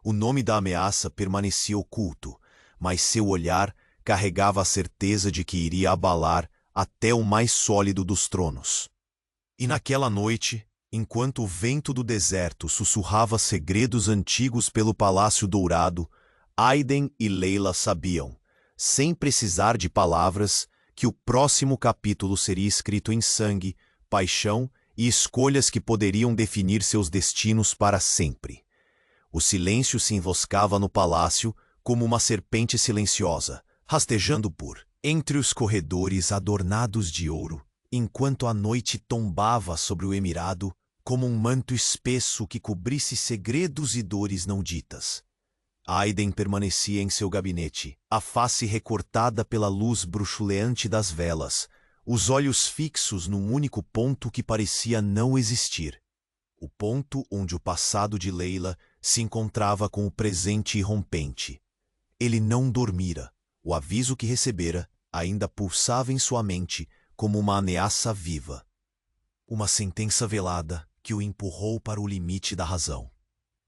Speaker 1: O nome da ameaça permanecia oculto, mas seu olhar carregava a certeza de que iria abalar até o mais sólido dos tronos. E naquela noite, enquanto o vento do deserto sussurrava segredos antigos pelo Palácio Dourado, Aiden e Leila sabiam, sem precisar de palavras, que o próximo capítulo seria escrito em sangue, paixão e escolhas que poderiam definir seus destinos para sempre. O silêncio se enroscava no palácio como uma serpente silenciosa, rastejando por entre os corredores adornados de ouro, enquanto a noite tombava sobre o emirado como um manto espesso que cobrisse segredos e dores não ditas. Aiden permanecia em seu gabinete, a face recortada pela luz bruxuleante das velas, os olhos fixos num único ponto que parecia não existir. O ponto onde o passado de Leila se encontrava com o presente irrompente. Ele não dormira. O aviso que recebera ainda pulsava em sua mente como uma ameaça viva. Uma sentença velada que o empurrou para o limite da razão.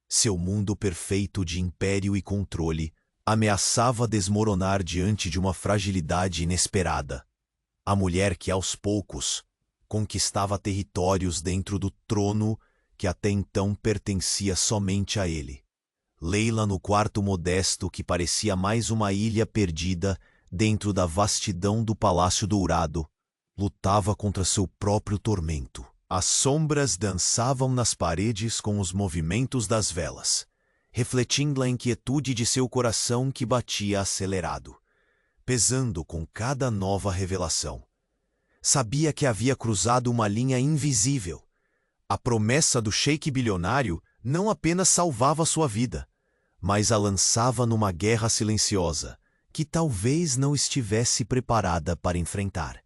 Speaker 1: Seu mundo perfeito de império e controle ameaçava desmoronar diante de uma fragilidade inesperada. A mulher que aos poucos conquistava territórios dentro do trono que até então pertencia somente a ele. Layla, no quarto modesto que parecia mais uma ilha perdida dentro da vastidão do Palácio Dourado, lutava contra seu próprio tormento. As sombras dançavam nas paredes com os movimentos das velas, refletindo a inquietude de seu coração que batia acelerado, pesando com cada nova revelação. Sabia que havia cruzado uma linha invisível. A promessa do sheik bilionário não apenas salvava sua vida, mas a lançava numa guerra silenciosa que talvez não estivesse preparada para enfrentar.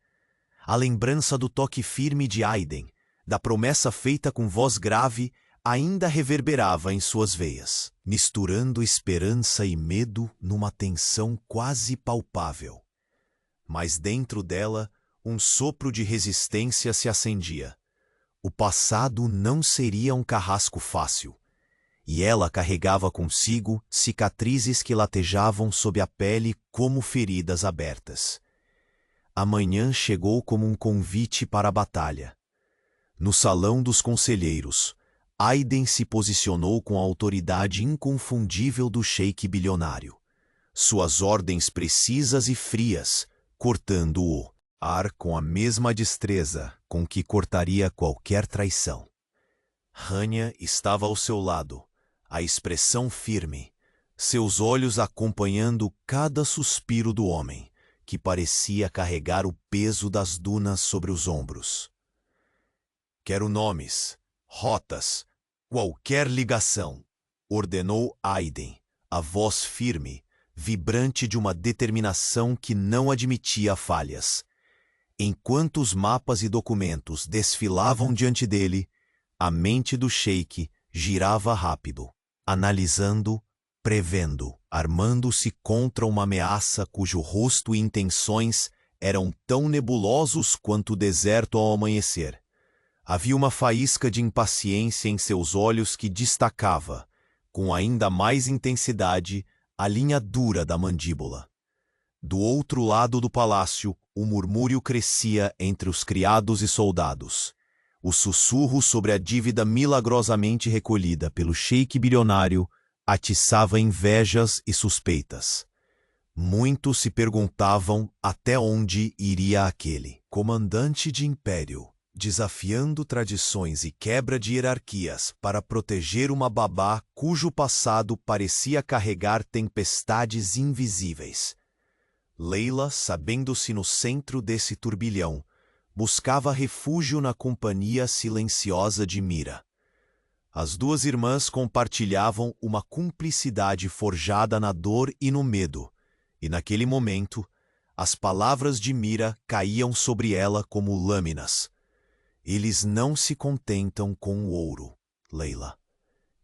Speaker 1: A lembrança do toque firme de Aiden, da promessa feita com voz grave, ainda reverberava em suas veias, misturando esperança e medo numa tensão quase palpável. Mas dentro dela, um sopro de resistência se acendia. O passado não seria um carrasco fácil, e ela carregava consigo cicatrizes que latejavam sob a pele como feridas abertas. A manhã chegou como um convite para a batalha. No salão dos conselheiros, Aiden se posicionou com a autoridade inconfundível do sheik bilionário. Suas ordens precisas e frias, cortando o ar com a mesma destreza com que cortaria qualquer traição. Rania estava ao seu lado, a expressão firme, seus olhos acompanhando cada suspiro do homem, que parecia carregar o peso das dunas sobre os ombros. Quero nomes, rotas, qualquer ligação, ordenou Aiden, a voz firme, vibrante de uma determinação que não admitia falhas. Enquanto os mapas e documentos desfilavam diante dele, a mente do sheik girava rápido, analisando, prevendo, armando-se contra uma ameaça cujo rosto e intenções eram tão nebulosos quanto o deserto ao amanhecer. Havia uma faísca de impaciência em seus olhos que destacava, com ainda mais intensidade, a linha dura da mandíbula. Do outro lado do palácio, o murmúrio crescia entre os criados e soldados. O sussurro sobre a dívida milagrosamente recolhida pelo sheik bilionário atiçava invejas e suspeitas. Muitos se perguntavam até onde iria aquele comandante de império, desafiando tradições e quebra de hierarquias para proteger uma babá cujo passado parecia carregar tempestades invisíveis. Layla, sabendo-se no centro desse turbilhão, buscava refúgio na companhia silenciosa de Mira. As duas irmãs compartilhavam uma cumplicidade forjada na dor e no medo, e naquele momento, as palavras de Mira caíam sobre ela como lâminas. Eles não se contentam com o ouro, Layla.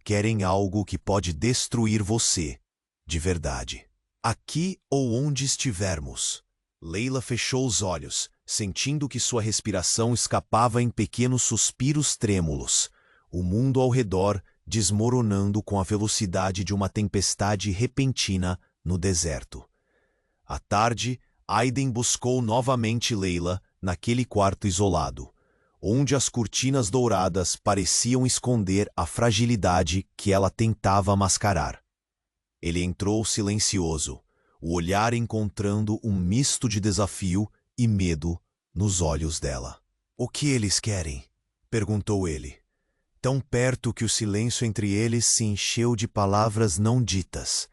Speaker 1: Querem algo que pode destruir você, de verdade. Aqui ou onde estivermos. Layla fechou os olhos, sentindo que sua respiração escapava em pequenos suspiros trêmulos, o mundo ao redor desmoronando com a velocidade de uma tempestade repentina no deserto. À tarde, Aiden buscou novamente Layla naquele quarto isolado, onde as cortinas douradas pareciam esconder a fragilidade que ela tentava mascarar. Ele entrou silencioso, o olhar encontrando um misto de desafio e medo nos olhos dela. "O que eles querem?" perguntou ele, tão perto que o silêncio entre eles se encheu de palavras não ditas.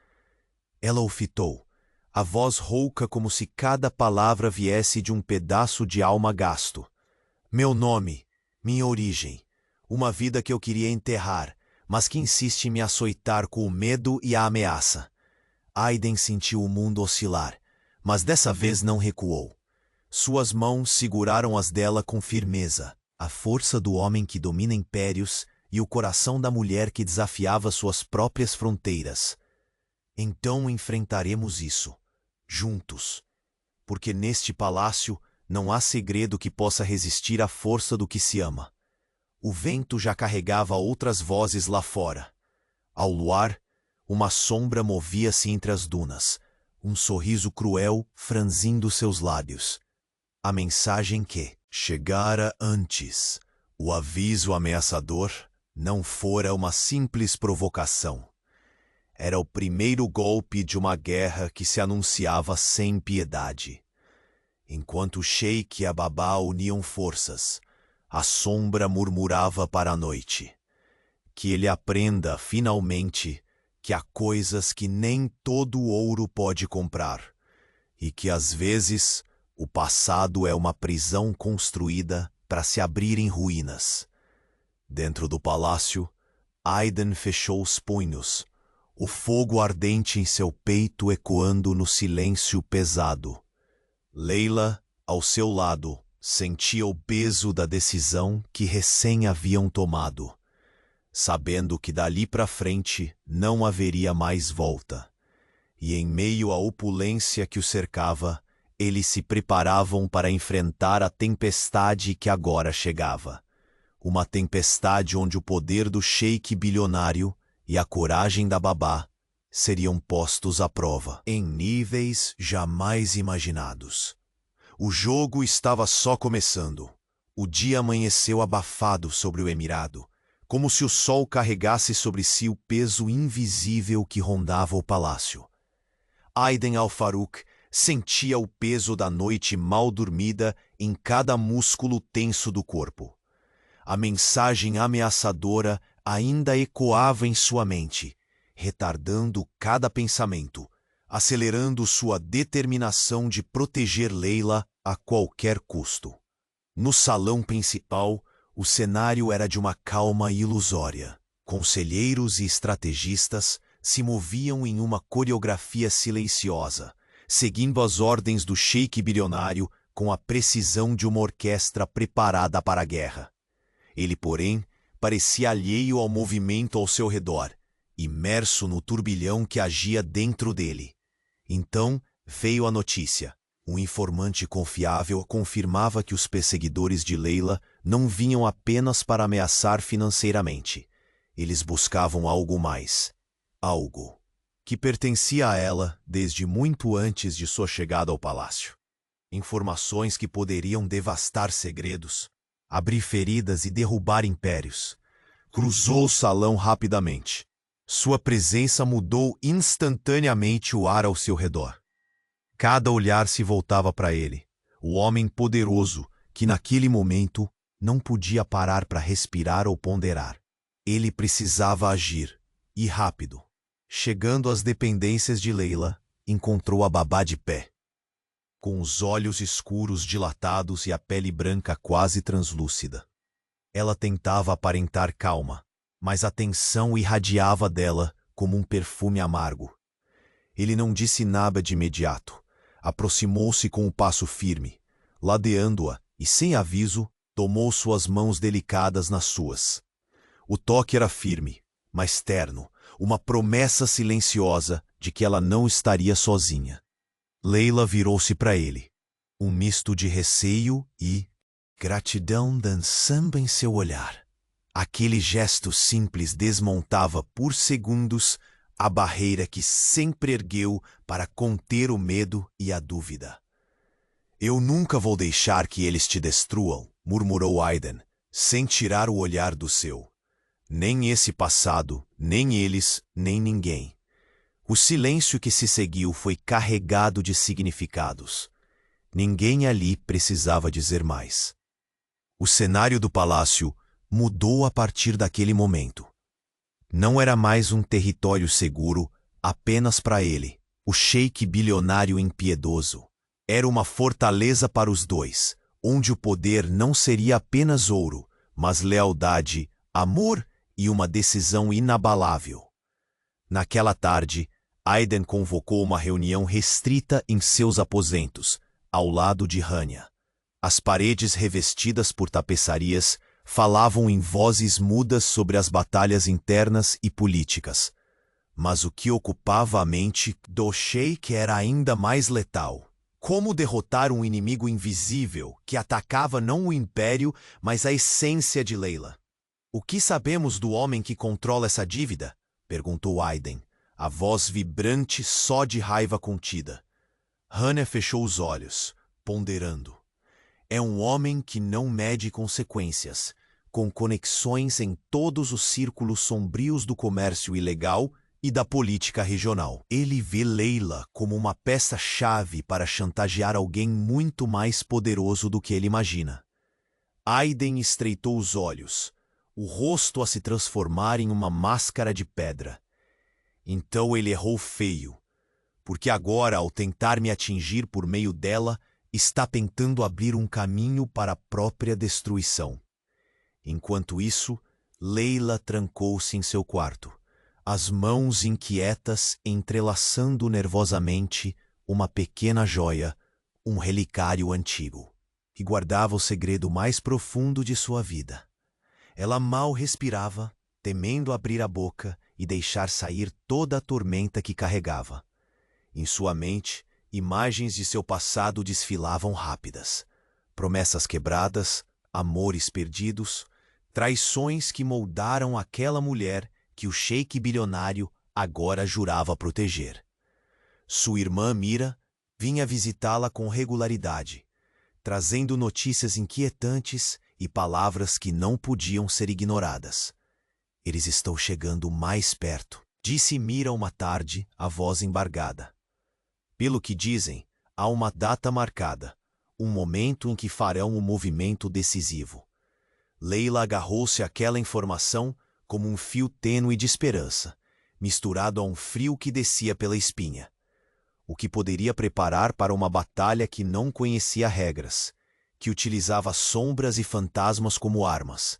Speaker 1: Ela o fitou, a voz rouca como se cada palavra viesse de um pedaço de alma gasto. "Meu nome, minha origem, uma vida que eu queria enterrar, mas que insiste em me açoitar com o medo e a ameaça." Aiden sentiu o mundo oscilar, mas dessa vez não recuou. Suas mãos seguraram as dela com firmeza, a força do homem que domina impérios e o coração da mulher que desafiava suas próprias fronteiras. "Então enfrentaremos isso, juntos, porque neste palácio não há segredo que possa resistir à força do que se ama." O vento já carregava outras vozes lá fora. Ao luar, uma sombra movia-se entre as dunas, um sorriso cruel franzindo seus lábios. A mensagem que chegara antes, o aviso ameaçador, Não fora uma simples provocação. Era o primeiro golpe de uma guerra que se anunciava sem piedade. Enquanto o sheik e a babá uniam forças, a sombra murmurava para a noite. Que ele aprenda, finalmente, que há coisas que nem todo ouro pode comprar, e que, às vezes, o passado é uma prisão construída para se abrir em ruínas. Dentro do palácio, Aiden fechou os punhos, o fogo ardente em seu peito ecoando no silêncio pesado. Leila, ao seu lado, sentia o peso da decisão que recém haviam tomado, sabendo que dali para frente não haveria mais volta. E em meio à opulência que o cercava, eles se preparavam para enfrentar a tempestade que agora chegava. Uma tempestade onde o poder do sheik bilionário e a coragem da babá seriam postos à prova, em níveis jamais imaginados. O jogo estava só começando. O dia amanheceu abafado sobre o emirado, como se o sol carregasse sobre si o peso invisível que rondava o palácio. Aiden al-Farouk sentia o peso da noite mal dormida em cada músculo tenso do corpo. A mensagem ameaçadora ainda ecoava em sua mente, retardando cada pensamento, acelerando sua determinação de proteger Leila a qualquer custo. No salão principal, o cenário era de uma calma ilusória. Conselheiros e estrategistas se moviam em uma coreografia silenciosa, seguindo as ordens do sheik bilionário com a precisão de uma orquestra preparada para a guerra. Ele, porém, parecia alheio ao movimento ao seu redor, imerso no turbilhão que agia dentro dele. Então veio a notícia. Um informante confiável confirmava que os perseguidores de Leila não vinham apenas para ameaçar financeiramente. Eles buscavam algo mais. Algo que pertencia a ela desde muito antes de sua chegada ao palácio. Informações que poderiam devastar segredos, abrir feridas e derrubar impérios. Cruzou o salão rapidamente. Sua presença mudou instantaneamente o ar ao seu redor. Cada olhar se voltava para ele, o homem poderoso que naquele momento não podia parar para respirar ou ponderar. Ele precisava agir, e rápido. Chegando às dependências de Leila, encontrou a babá de pé, com os olhos escuros dilatados e a pele branca quase translúcida. Ela tentava aparentar calma, mas a tensão irradiava dela como um perfume amargo. Ele não disse nada de imediato. Aproximou-se com um passo firme, ladeando-a e, sem aviso, tomou suas mãos delicadas nas suas. O toque era firme, mas terno, uma promessa silenciosa de que ela não estaria sozinha. Leila virou-se para ele, um misto de receio e gratidão dançando em seu olhar. Aquele gesto simples desmontava por segundos a barreira que sempre ergueu para conter o medo e a dúvida. Eu nunca vou deixar que eles te destruam, murmurou Aiden, sem tirar o olhar do seu. Nem esse passado, nem eles, nem ninguém. O silêncio que se seguiu foi carregado de significados. Ninguém ali precisava dizer mais. O cenário do palácio mudou a partir daquele momento. Não era mais um território seguro apenas para ele, o sheik bilionário impiedoso. Era uma fortaleza para os dois, onde o poder não seria apenas ouro, mas lealdade, amor e uma decisão inabalável. Naquela tarde, Aiden convocou uma reunião restrita em seus aposentos, ao lado de Hanya. As paredes revestidas por tapeçarias falavam em vozes mudas sobre as batalhas internas e políticas. Mas o que ocupava a mente do sheik era ainda mais letal. Como derrotar um inimigo invisível que atacava não o império, mas a essência de Leila? O que sabemos do homem que controla essa dívida? Perguntou Aiden, a voz vibrante só de raiva contida. Hanya fechou os olhos, ponderando. É um homem que não mede consequências, com conexões em todos os círculos sombrios do comércio ilegal e da política regional. Ele vê Leila como uma peça-chave para chantagear alguém muito mais poderoso do que ele imagina. Aiden estreitou os olhos, o rosto a se transformar em uma máscara de pedra. Então ele errou feio, porque agora, ao tentar me atingir por meio dela, está tentando abrir um caminho para a própria destruição. Enquanto isso, Leila trancou-se em seu quarto, as mãos inquietas entrelaçando nervosamente uma pequena joia, um relicário antigo, que guardava o segredo mais profundo de sua vida. Ela mal respirava, temendo abrir a boca e deixar sair toda a tormenta que carregava. Em sua mente, imagens de seu passado desfilavam rápidas. Promessas quebradas, amores perdidos, traições que moldaram aquela mulher que o sheik bilionário agora jurava proteger. Sua irmã Mira vinha visitá-la com regularidade, trazendo notícias inquietantes e palavras que não podiam ser ignoradas. Eles estão chegando mais perto, disse Mira uma tarde, a voz embargada. Pelo que dizem, há uma data marcada, um momento em que farão o movimento decisivo. Leila agarrou-se àquela informação como um fio tênue de esperança, misturado a um frio que descia pela espinha, o que poderia preparar para uma batalha que não conhecia regras, que utilizava sombras e fantasmas como armas,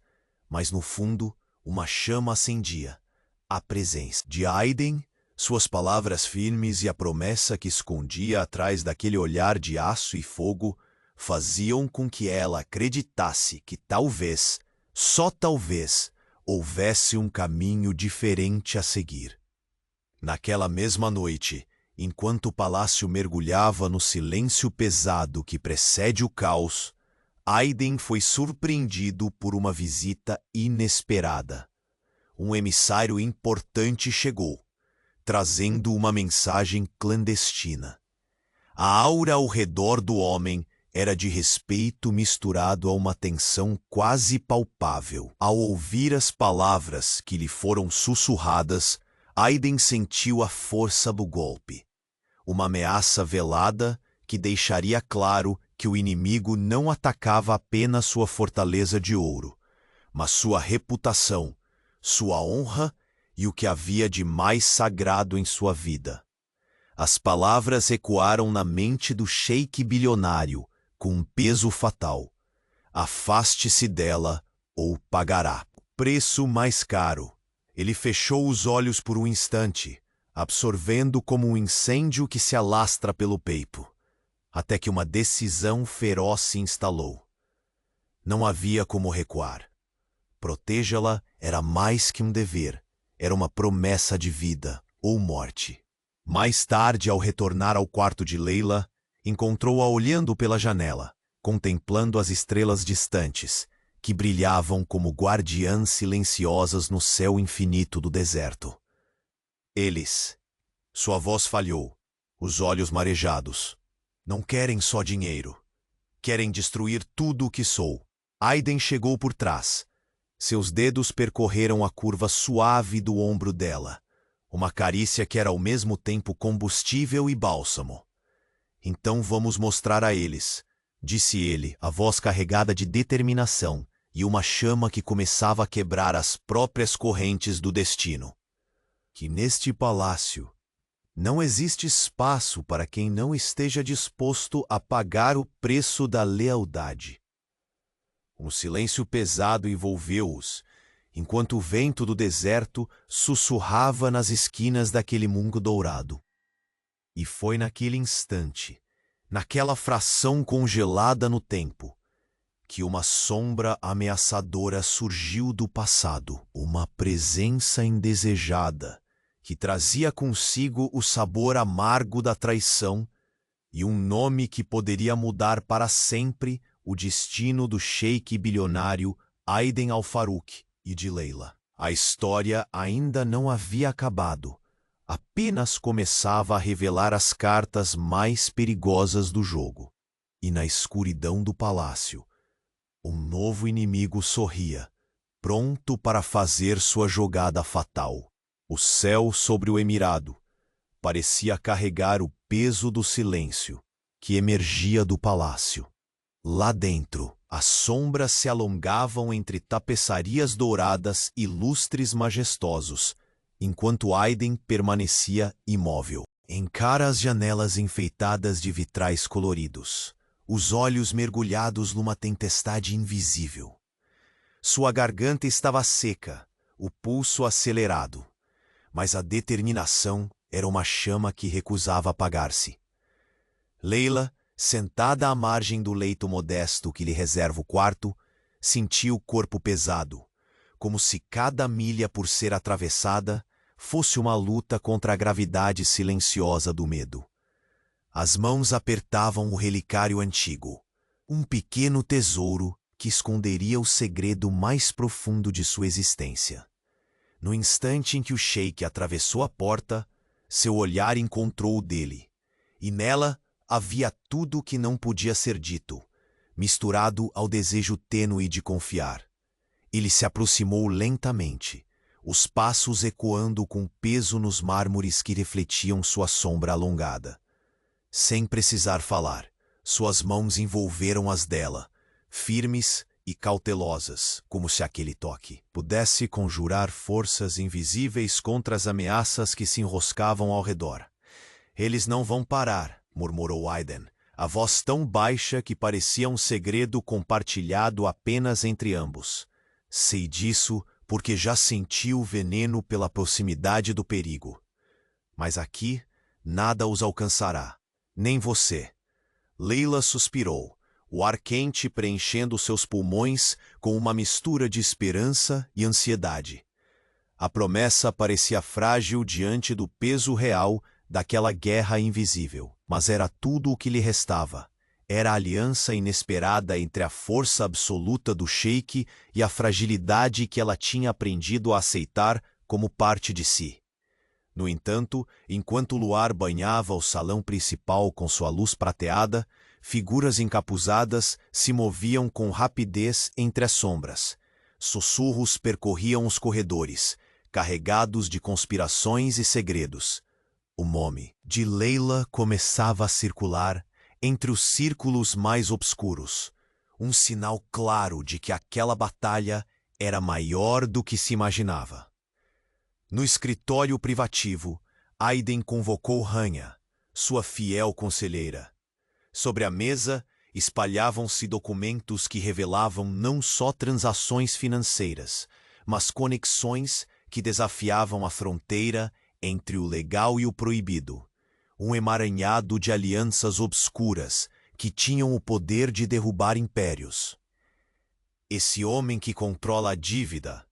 Speaker 1: mas no fundo uma chama acendia, a presença de Aiden, suas palavras firmes e a promessa que escondia atrás daquele olhar de aço e fogo faziam com que ela acreditasse que talvez, só talvez, houvesse um caminho diferente a seguir. Naquela mesma noite, enquanto o palácio mergulhava no silêncio pesado que precede o caos, Aiden foi surpreendido por uma visita inesperada. Um emissário importante chegou, trazendo uma mensagem clandestina. A aura ao redor do homem era de respeito misturado a uma tensão quase palpável. Ao ouvir as palavras que lhe foram sussurradas, Aiden sentiu a força do golpe. Uma ameaça velada que deixaria claro que o inimigo não atacava apenas sua fortaleza de ouro, mas sua reputação, sua honra e o que havia de mais sagrado em sua vida. As palavras ecoaram na mente do sheik bilionário com um peso fatal. Afaste-se dela ou pagará. Preço mais caro. Ele fechou os olhos por um instante, absorvendo como um incêndio que se alastra pelo peito, até que uma decisão feroz se instalou. Não havia como recuar. Protegê-la era mais que um dever, era uma promessa de vida ou morte. Mais tarde, ao retornar ao quarto de Leila, encontrou-a olhando pela janela, contemplando as estrelas distantes, que brilhavam como guardiãs silenciosas no céu infinito do deserto. Eles. Sua voz falhou, os olhos marejados. Não querem só dinheiro. Querem destruir tudo o que sou. Aiden chegou por trás. Seus dedos percorreram a curva suave do ombro dela, uma carícia que era ao mesmo tempo combustível e bálsamo. Então vamos mostrar a eles, disse ele, a voz carregada de determinação e uma chama que começava a quebrar as próprias correntes do destino. Que neste palácio não existe espaço para quem não esteja disposto a pagar o preço da lealdade. Um silêncio pesado envolveu-os, enquanto o vento do deserto sussurrava nas esquinas daquele mungo dourado. E foi naquele instante, naquela fração congelada no tempo, que uma sombra ameaçadora surgiu do passado, uma presença indesejada, que trazia consigo o sabor amargo da traição e um nome que poderia mudar para sempre o destino do sheik bilionário Aiden Al-Farouq e de Leila. A história ainda não havia acabado, apenas começava a revelar as cartas mais perigosas do jogo. E na escuridão do palácio, um novo inimigo sorria, pronto para fazer sua jogada fatal. O céu sobre o emirado parecia carregar o peso do silêncio que emergia do palácio. Lá dentro, as sombras se alongavam entre tapeçarias douradas e lustres majestosos, enquanto Aiden permanecia imóvel. Encara as janelas enfeitadas de vitrais coloridos, os olhos mergulhados numa tempestade invisível. Sua garganta estava seca, o pulso acelerado, mas a determinação era uma chama que recusava apagar-se. Layla, sentada à margem do leito modesto que lhe reserva o quarto, sentia o corpo pesado, como se cada milha por ser atravessada fosse uma luta contra a gravidade silenciosa do medo. As mãos apertavam o relicário antigo, um pequeno tesouro que esconderia o segredo mais profundo de sua existência. No instante em que o sheik atravessou a porta, seu olhar encontrou o dele, e nela havia tudo o que não podia ser dito, misturado ao desejo tênue de confiar. Ele se aproximou lentamente, os passos ecoando com peso nos mármores que refletiam sua sombra alongada. Sem precisar falar, suas mãos envolveram as dela, firmes e cautelosas, como se aquele toque pudesse conjurar forças invisíveis contra as ameaças que se enroscavam ao redor. "Eles não vão parar", murmurou Aiden, a voz tão baixa que parecia um segredo compartilhado apenas entre ambos. "Sei disso porque já senti o veneno pela proximidade do perigo. Mas aqui nada os alcançará, nem você." Layla suspirou, o ar quente preenchendo seus pulmões com uma mistura de esperança e ansiedade. A promessa parecia frágil diante do peso real daquela guerra invisível, mas era tudo o que lhe restava. Era a aliança inesperada entre a força absoluta do sheik e a fragilidade que ela tinha aprendido a aceitar como parte de si. No entanto, enquanto o luar banhava o salão principal com sua luz prateada, figuras encapuzadas se moviam com rapidez entre as sombras. Sussurros percorriam os corredores, carregados de conspirações e segredos. O nome de Layla começava a circular entre os círculos mais obscuros, um sinal claro de que aquela batalha era maior do que se imaginava. No escritório privativo, Aiden convocou Rania, sua fiel conselheira. Sobre a mesa, espalhavam-se documentos que revelavam não só transações financeiras, mas conexões que desafiavam a fronteira entre o legal e o proibido. Um emaranhado de alianças obscuras que tinham o poder de derrubar impérios. "Esse homem que controla a dívida..."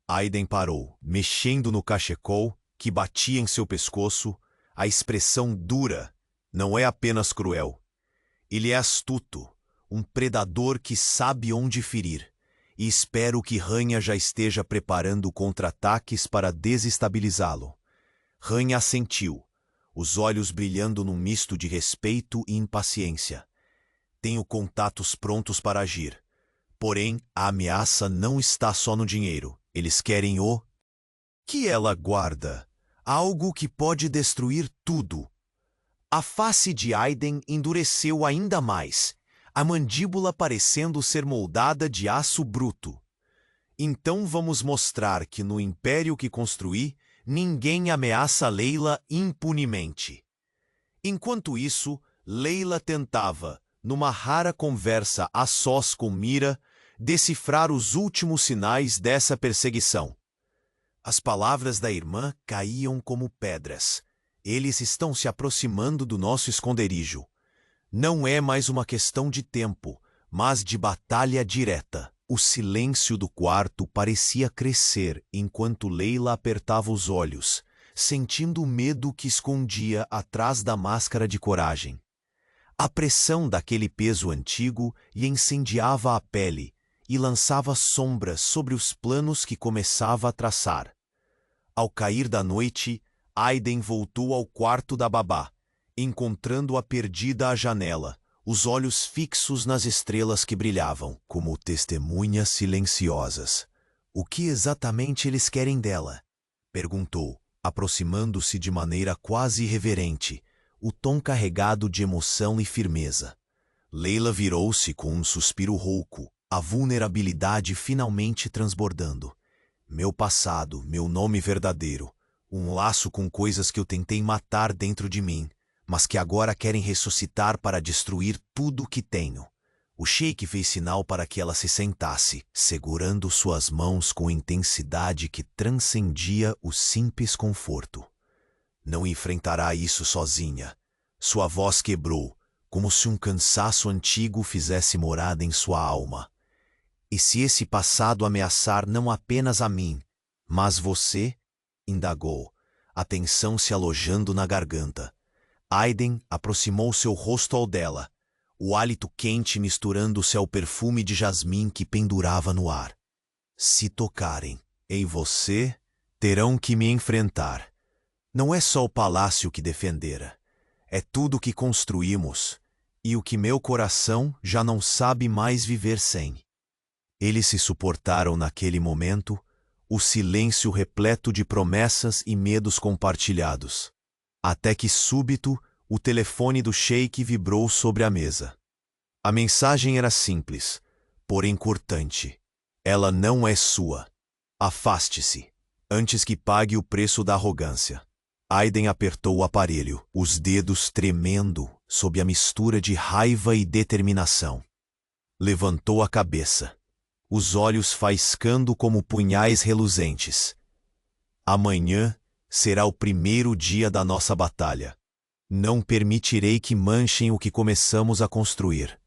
Speaker 1: Aiden parou, mexendo no cachecol que batia em seu pescoço. A expressão dura não é apenas cruel. Ele é astuto, um predador que sabe onde ferir, e espero que Rania já esteja preparando contra-ataques para desestabilizá-lo. Rania assentiu, os olhos brilhando num misto de respeito e impaciência. "Tenho contatos prontos para agir. Porém, a ameaça não está só no dinheiro. Eles querem o que ela guarda, algo que pode destruir tudo." A face de Aiden endureceu ainda mais, a mandíbula parecendo ser moldada de aço bruto. "Então vamos mostrar que no império que construí, ninguém ameaça Layla impunemente." Enquanto isso, Layla tentava, numa rara conversa a sós com Mira, decifrar os últimos sinais dessa perseguição. As palavras da irmã caíam como pedras. "Eles estão se aproximando do nosso esconderijo. Não é mais uma questão de tempo, mas de batalha direta." O silêncio do quarto parecia crescer enquanto Layla apertava os olhos, sentindo o medo que escondia atrás da máscara de coragem. A pressão daquele peso antigo lhe incendiava a pele e lançava sombras sobre os planos que começava a traçar. Ao cair da noite, Aiden voltou ao quarto da babá, encontrando-a perdida à janela, os olhos fixos nas estrelas que brilhavam, como testemunhas silenciosas. O que exatamente eles querem dela? Perguntou, aproximando-se de maneira quase irreverente, o tom carregado de emoção e firmeza. Leila virou-se com um suspiro rouco, a vulnerabilidade finalmente transbordando. Meu passado, meu nome verdadeiro, um laço com coisas que eu tentei matar dentro de mim, mas que agora querem ressuscitar para destruir tudo o que tenho. O sheik fez sinal para que ela se sentasse, segurando suas mãos com intensidade que transcendia o simples conforto. Não enfrentará isso sozinha. Sua voz quebrou, como se um cansaço antigo fizesse morada em sua alma. E se esse passado ameaçar não apenas a mim, mas você? Indagou, a tensão se alojando na garganta. Aiden aproximou seu rosto ao dela, o hálito quente misturando-se ao perfume de jasmim que pendurava no ar. Se tocarem em você, terão que me enfrentar. Não é só o palácio que defendera, é tudo o que construímos e o que meu coração já não sabe mais viver sem. Eles se suportaram naquele momento, o silêncio repleto de promessas e medos compartilhados. Até que súbito, o telefone do sheik vibrou sobre a mesa. A mensagem era simples, porém cortante. Ela não é sua. Afaste-se, antes que pague o preço da arrogância. Aiden apertou o aparelho, os dedos tremendo sob a mistura de raiva e determinação. Levantou a cabeça, os olhos faiscando como punhais reluzentes. Amanhã será o primeiro dia da nossa batalha. Não permitirei que manchem o que começamos a construir.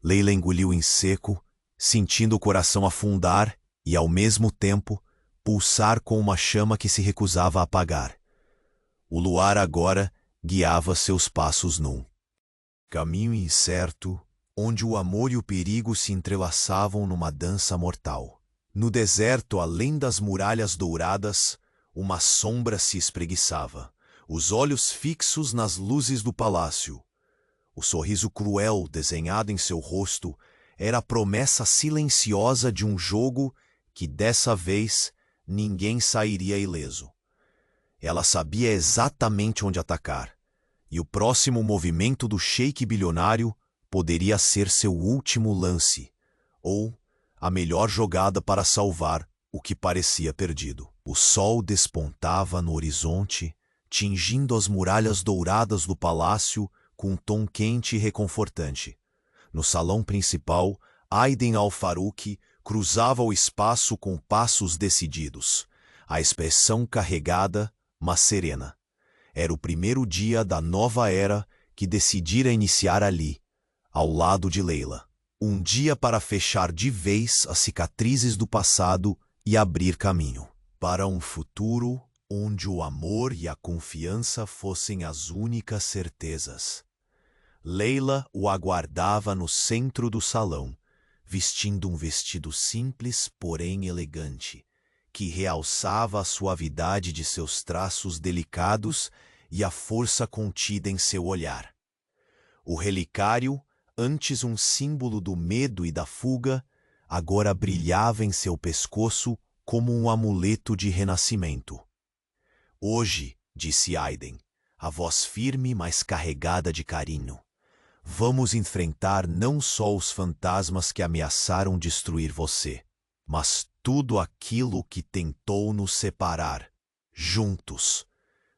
Speaker 1: Leila engoliu em seco, sentindo o coração afundar e, ao mesmo tempo, pulsar com uma chama que se recusava a apagar. O luar agora guiava seus passos num caminho incerto, onde o amor e o perigo se entrelaçavam numa dança mortal. No deserto, além das muralhas douradas, uma sombra se espreguiçava, os olhos fixos nas luzes do palácio. O sorriso cruel desenhado em seu rosto era a promessa silenciosa de um jogo que, dessa vez, ninguém sairia ileso. Ela sabia exatamente onde atacar, e o próximo movimento do sheik bilionário poderia ser seu último lance, ou a melhor jogada para salvar o que parecia perdido. O sol despontava no horizonte, tingindo as muralhas douradas do palácio com um tom quente e reconfortante. No salão principal, Aiden Al-Farouq cruzava o espaço com passos decididos, a expressão carregada, mas serena. Era o primeiro dia da nova era que decidira iniciar ali, ao lado de Leila. Um dia para fechar de vez as cicatrizes do passado e abrir caminho para um futuro onde o amor e a confiança fossem as únicas certezas. Leila o aguardava no centro do salão, vestindo um vestido simples, porém elegante, que realçava a suavidade de seus traços delicados e a força contida em seu olhar. O relicário, antes um símbolo do medo e da fuga, agora brilhava em seu pescoço como um amuleto de renascimento. Hoje, disse Aiden, a voz firme, mas carregada de carinho, vamos enfrentar não só os fantasmas que ameaçaram destruir você, mas tudo aquilo que tentou nos separar, juntos.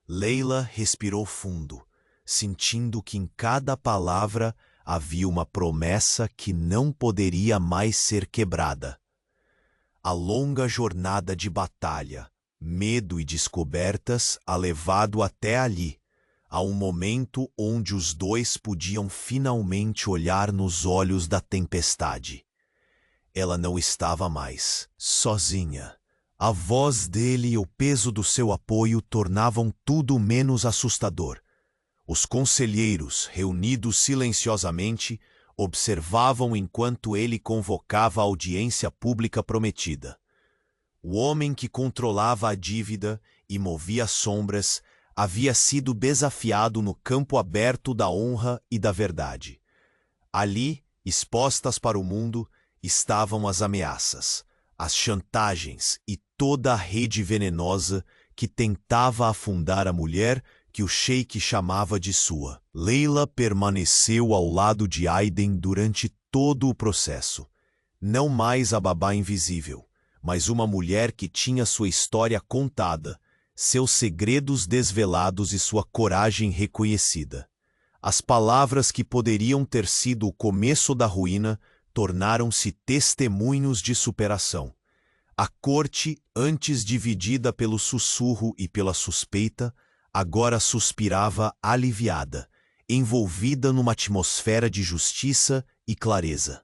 Speaker 1: Leila respirou fundo, sentindo que em cada palavra havia uma promessa que não poderia mais ser quebrada. A longa jornada de batalha, medo e descobertas a levado até ali, a um momento onde os dois podiam finalmente olhar nos olhos da tempestade. Ela não estava mais sozinha. A voz dele e o peso do seu apoio tornavam tudo menos assustador. Os conselheiros, reunidos silenciosamente, observavam enquanto ele convocava a audiência pública prometida. O homem que controlava a dívida e movia sombras havia sido desafiado no campo aberto da honra e da verdade. Ali, expostas para o mundo, estavam as ameaças, as chantagens e toda a rede venenosa que tentava afundar a mulher que o sheik chamava de sua. Leila permaneceu ao lado de Aiden durante todo o processo. Não mais a babá invisível, mas uma mulher que tinha sua história contada, seus segredos desvelados e sua coragem reconhecida. As palavras que poderiam ter sido o começo da ruína tornaram-se testemunhos de superação. A corte, antes dividida pelo sussurro e pela suspeita, agora suspirava aliviada, envolvida numa atmosfera de justiça e clareza.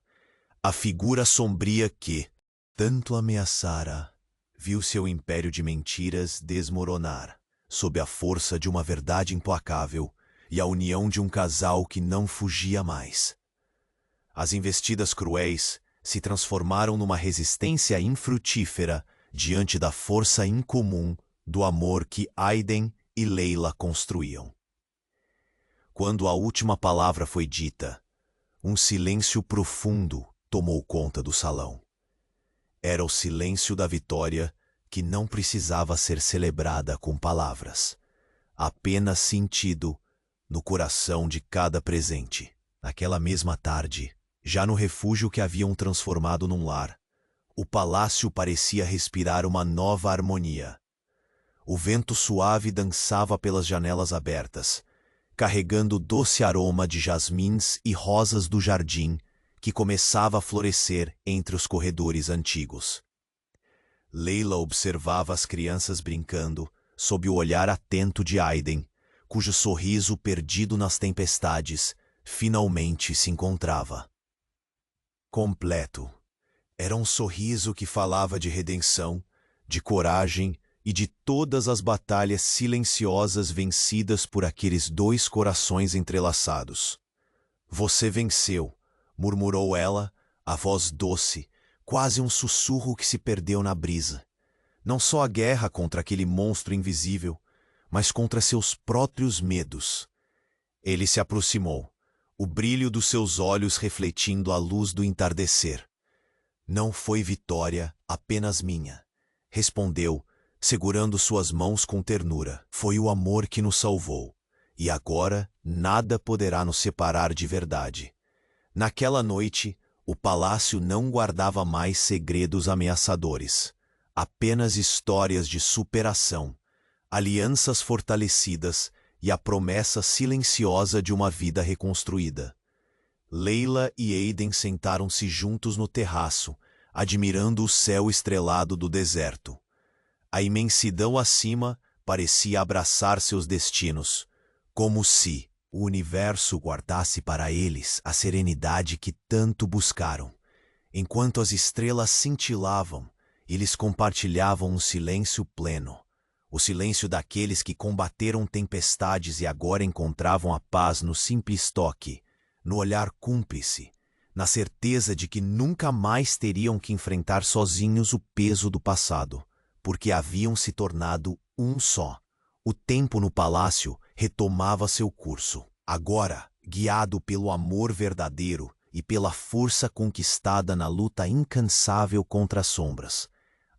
Speaker 1: A figura sombria que tanto ameaçara viu seu império de mentiras desmoronar, sob a força de uma verdade implacável e a união de um casal que não fugia mais. As investidas cruéis se transformaram numa resistência infrutífera diante da força incomum do amor que Aiden e Leila construíam. Quando a última palavra foi dita, um silêncio profundo tomou conta do salão. Era o silêncio da vitória que não precisava ser celebrada com palavras, apenas sentido no coração de cada presente. Naquela mesma tarde, já no refúgio que haviam transformado num lar, o palácio parecia respirar uma nova harmonia. O vento suave dançava pelas janelas abertas, carregando doce aroma de jasmins e rosas do jardim que começava a florescer entre os corredores antigos. Leila observava as crianças brincando sob o olhar atento de Aiden, cujo sorriso perdido nas tempestades finalmente se encontrava completo. Era um sorriso que falava de redenção, de coragem e de todas as batalhas silenciosas vencidas por aqueles dois corações entrelaçados. Você venceu, murmurou ela, a voz doce, quase um sussurro que se perdeu na brisa. Não só a guerra contra aquele monstro invisível, mas contra seus próprios medos. Ele se aproximou, o brilho dos seus olhos refletindo a luz do entardecer. Não foi vitória apenas minha, respondeu, segurando suas mãos com ternura. Foi o amor que nos salvou, e agora nada poderá nos separar de verdade. Naquela noite, o palácio não guardava mais segredos ameaçadores, apenas histórias de superação, alianças fortalecidas e a promessa silenciosa de uma vida reconstruída. Leila e Aiden sentaram-se juntos no terraço, admirando o céu estrelado do deserto. A imensidão acima parecia abraçar seus destinos, como se o universo guardasse para eles a serenidade que tanto buscaram. Enquanto as estrelas cintilavam, eles compartilhavam um silêncio pleno, o silêncio daqueles que combateram tempestades e agora encontravam a paz no simples toque, no olhar cúmplice, na certeza de que nunca mais teriam que enfrentar sozinhos o peso do passado, porque haviam se tornado um só. O tempo no palácio retomava seu curso, agora guiado pelo amor verdadeiro e pela força conquistada na luta incansável contra as sombras.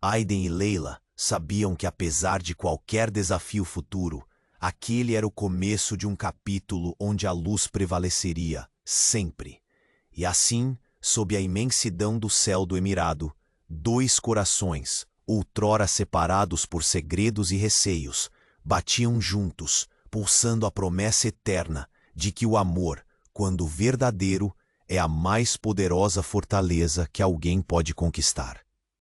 Speaker 1: Aiden e Leila sabiam que, apesar de qualquer desafio futuro, aquele era o começo de um capítulo onde a luz prevaleceria, sempre. E assim, sob a imensidão do céu do Emirado, dois corações, outrora separados por segredos e receios, batiam juntos, pulsando a promessa eterna de que o amor, quando verdadeiro, é a mais poderosa fortaleza que alguém pode conquistar.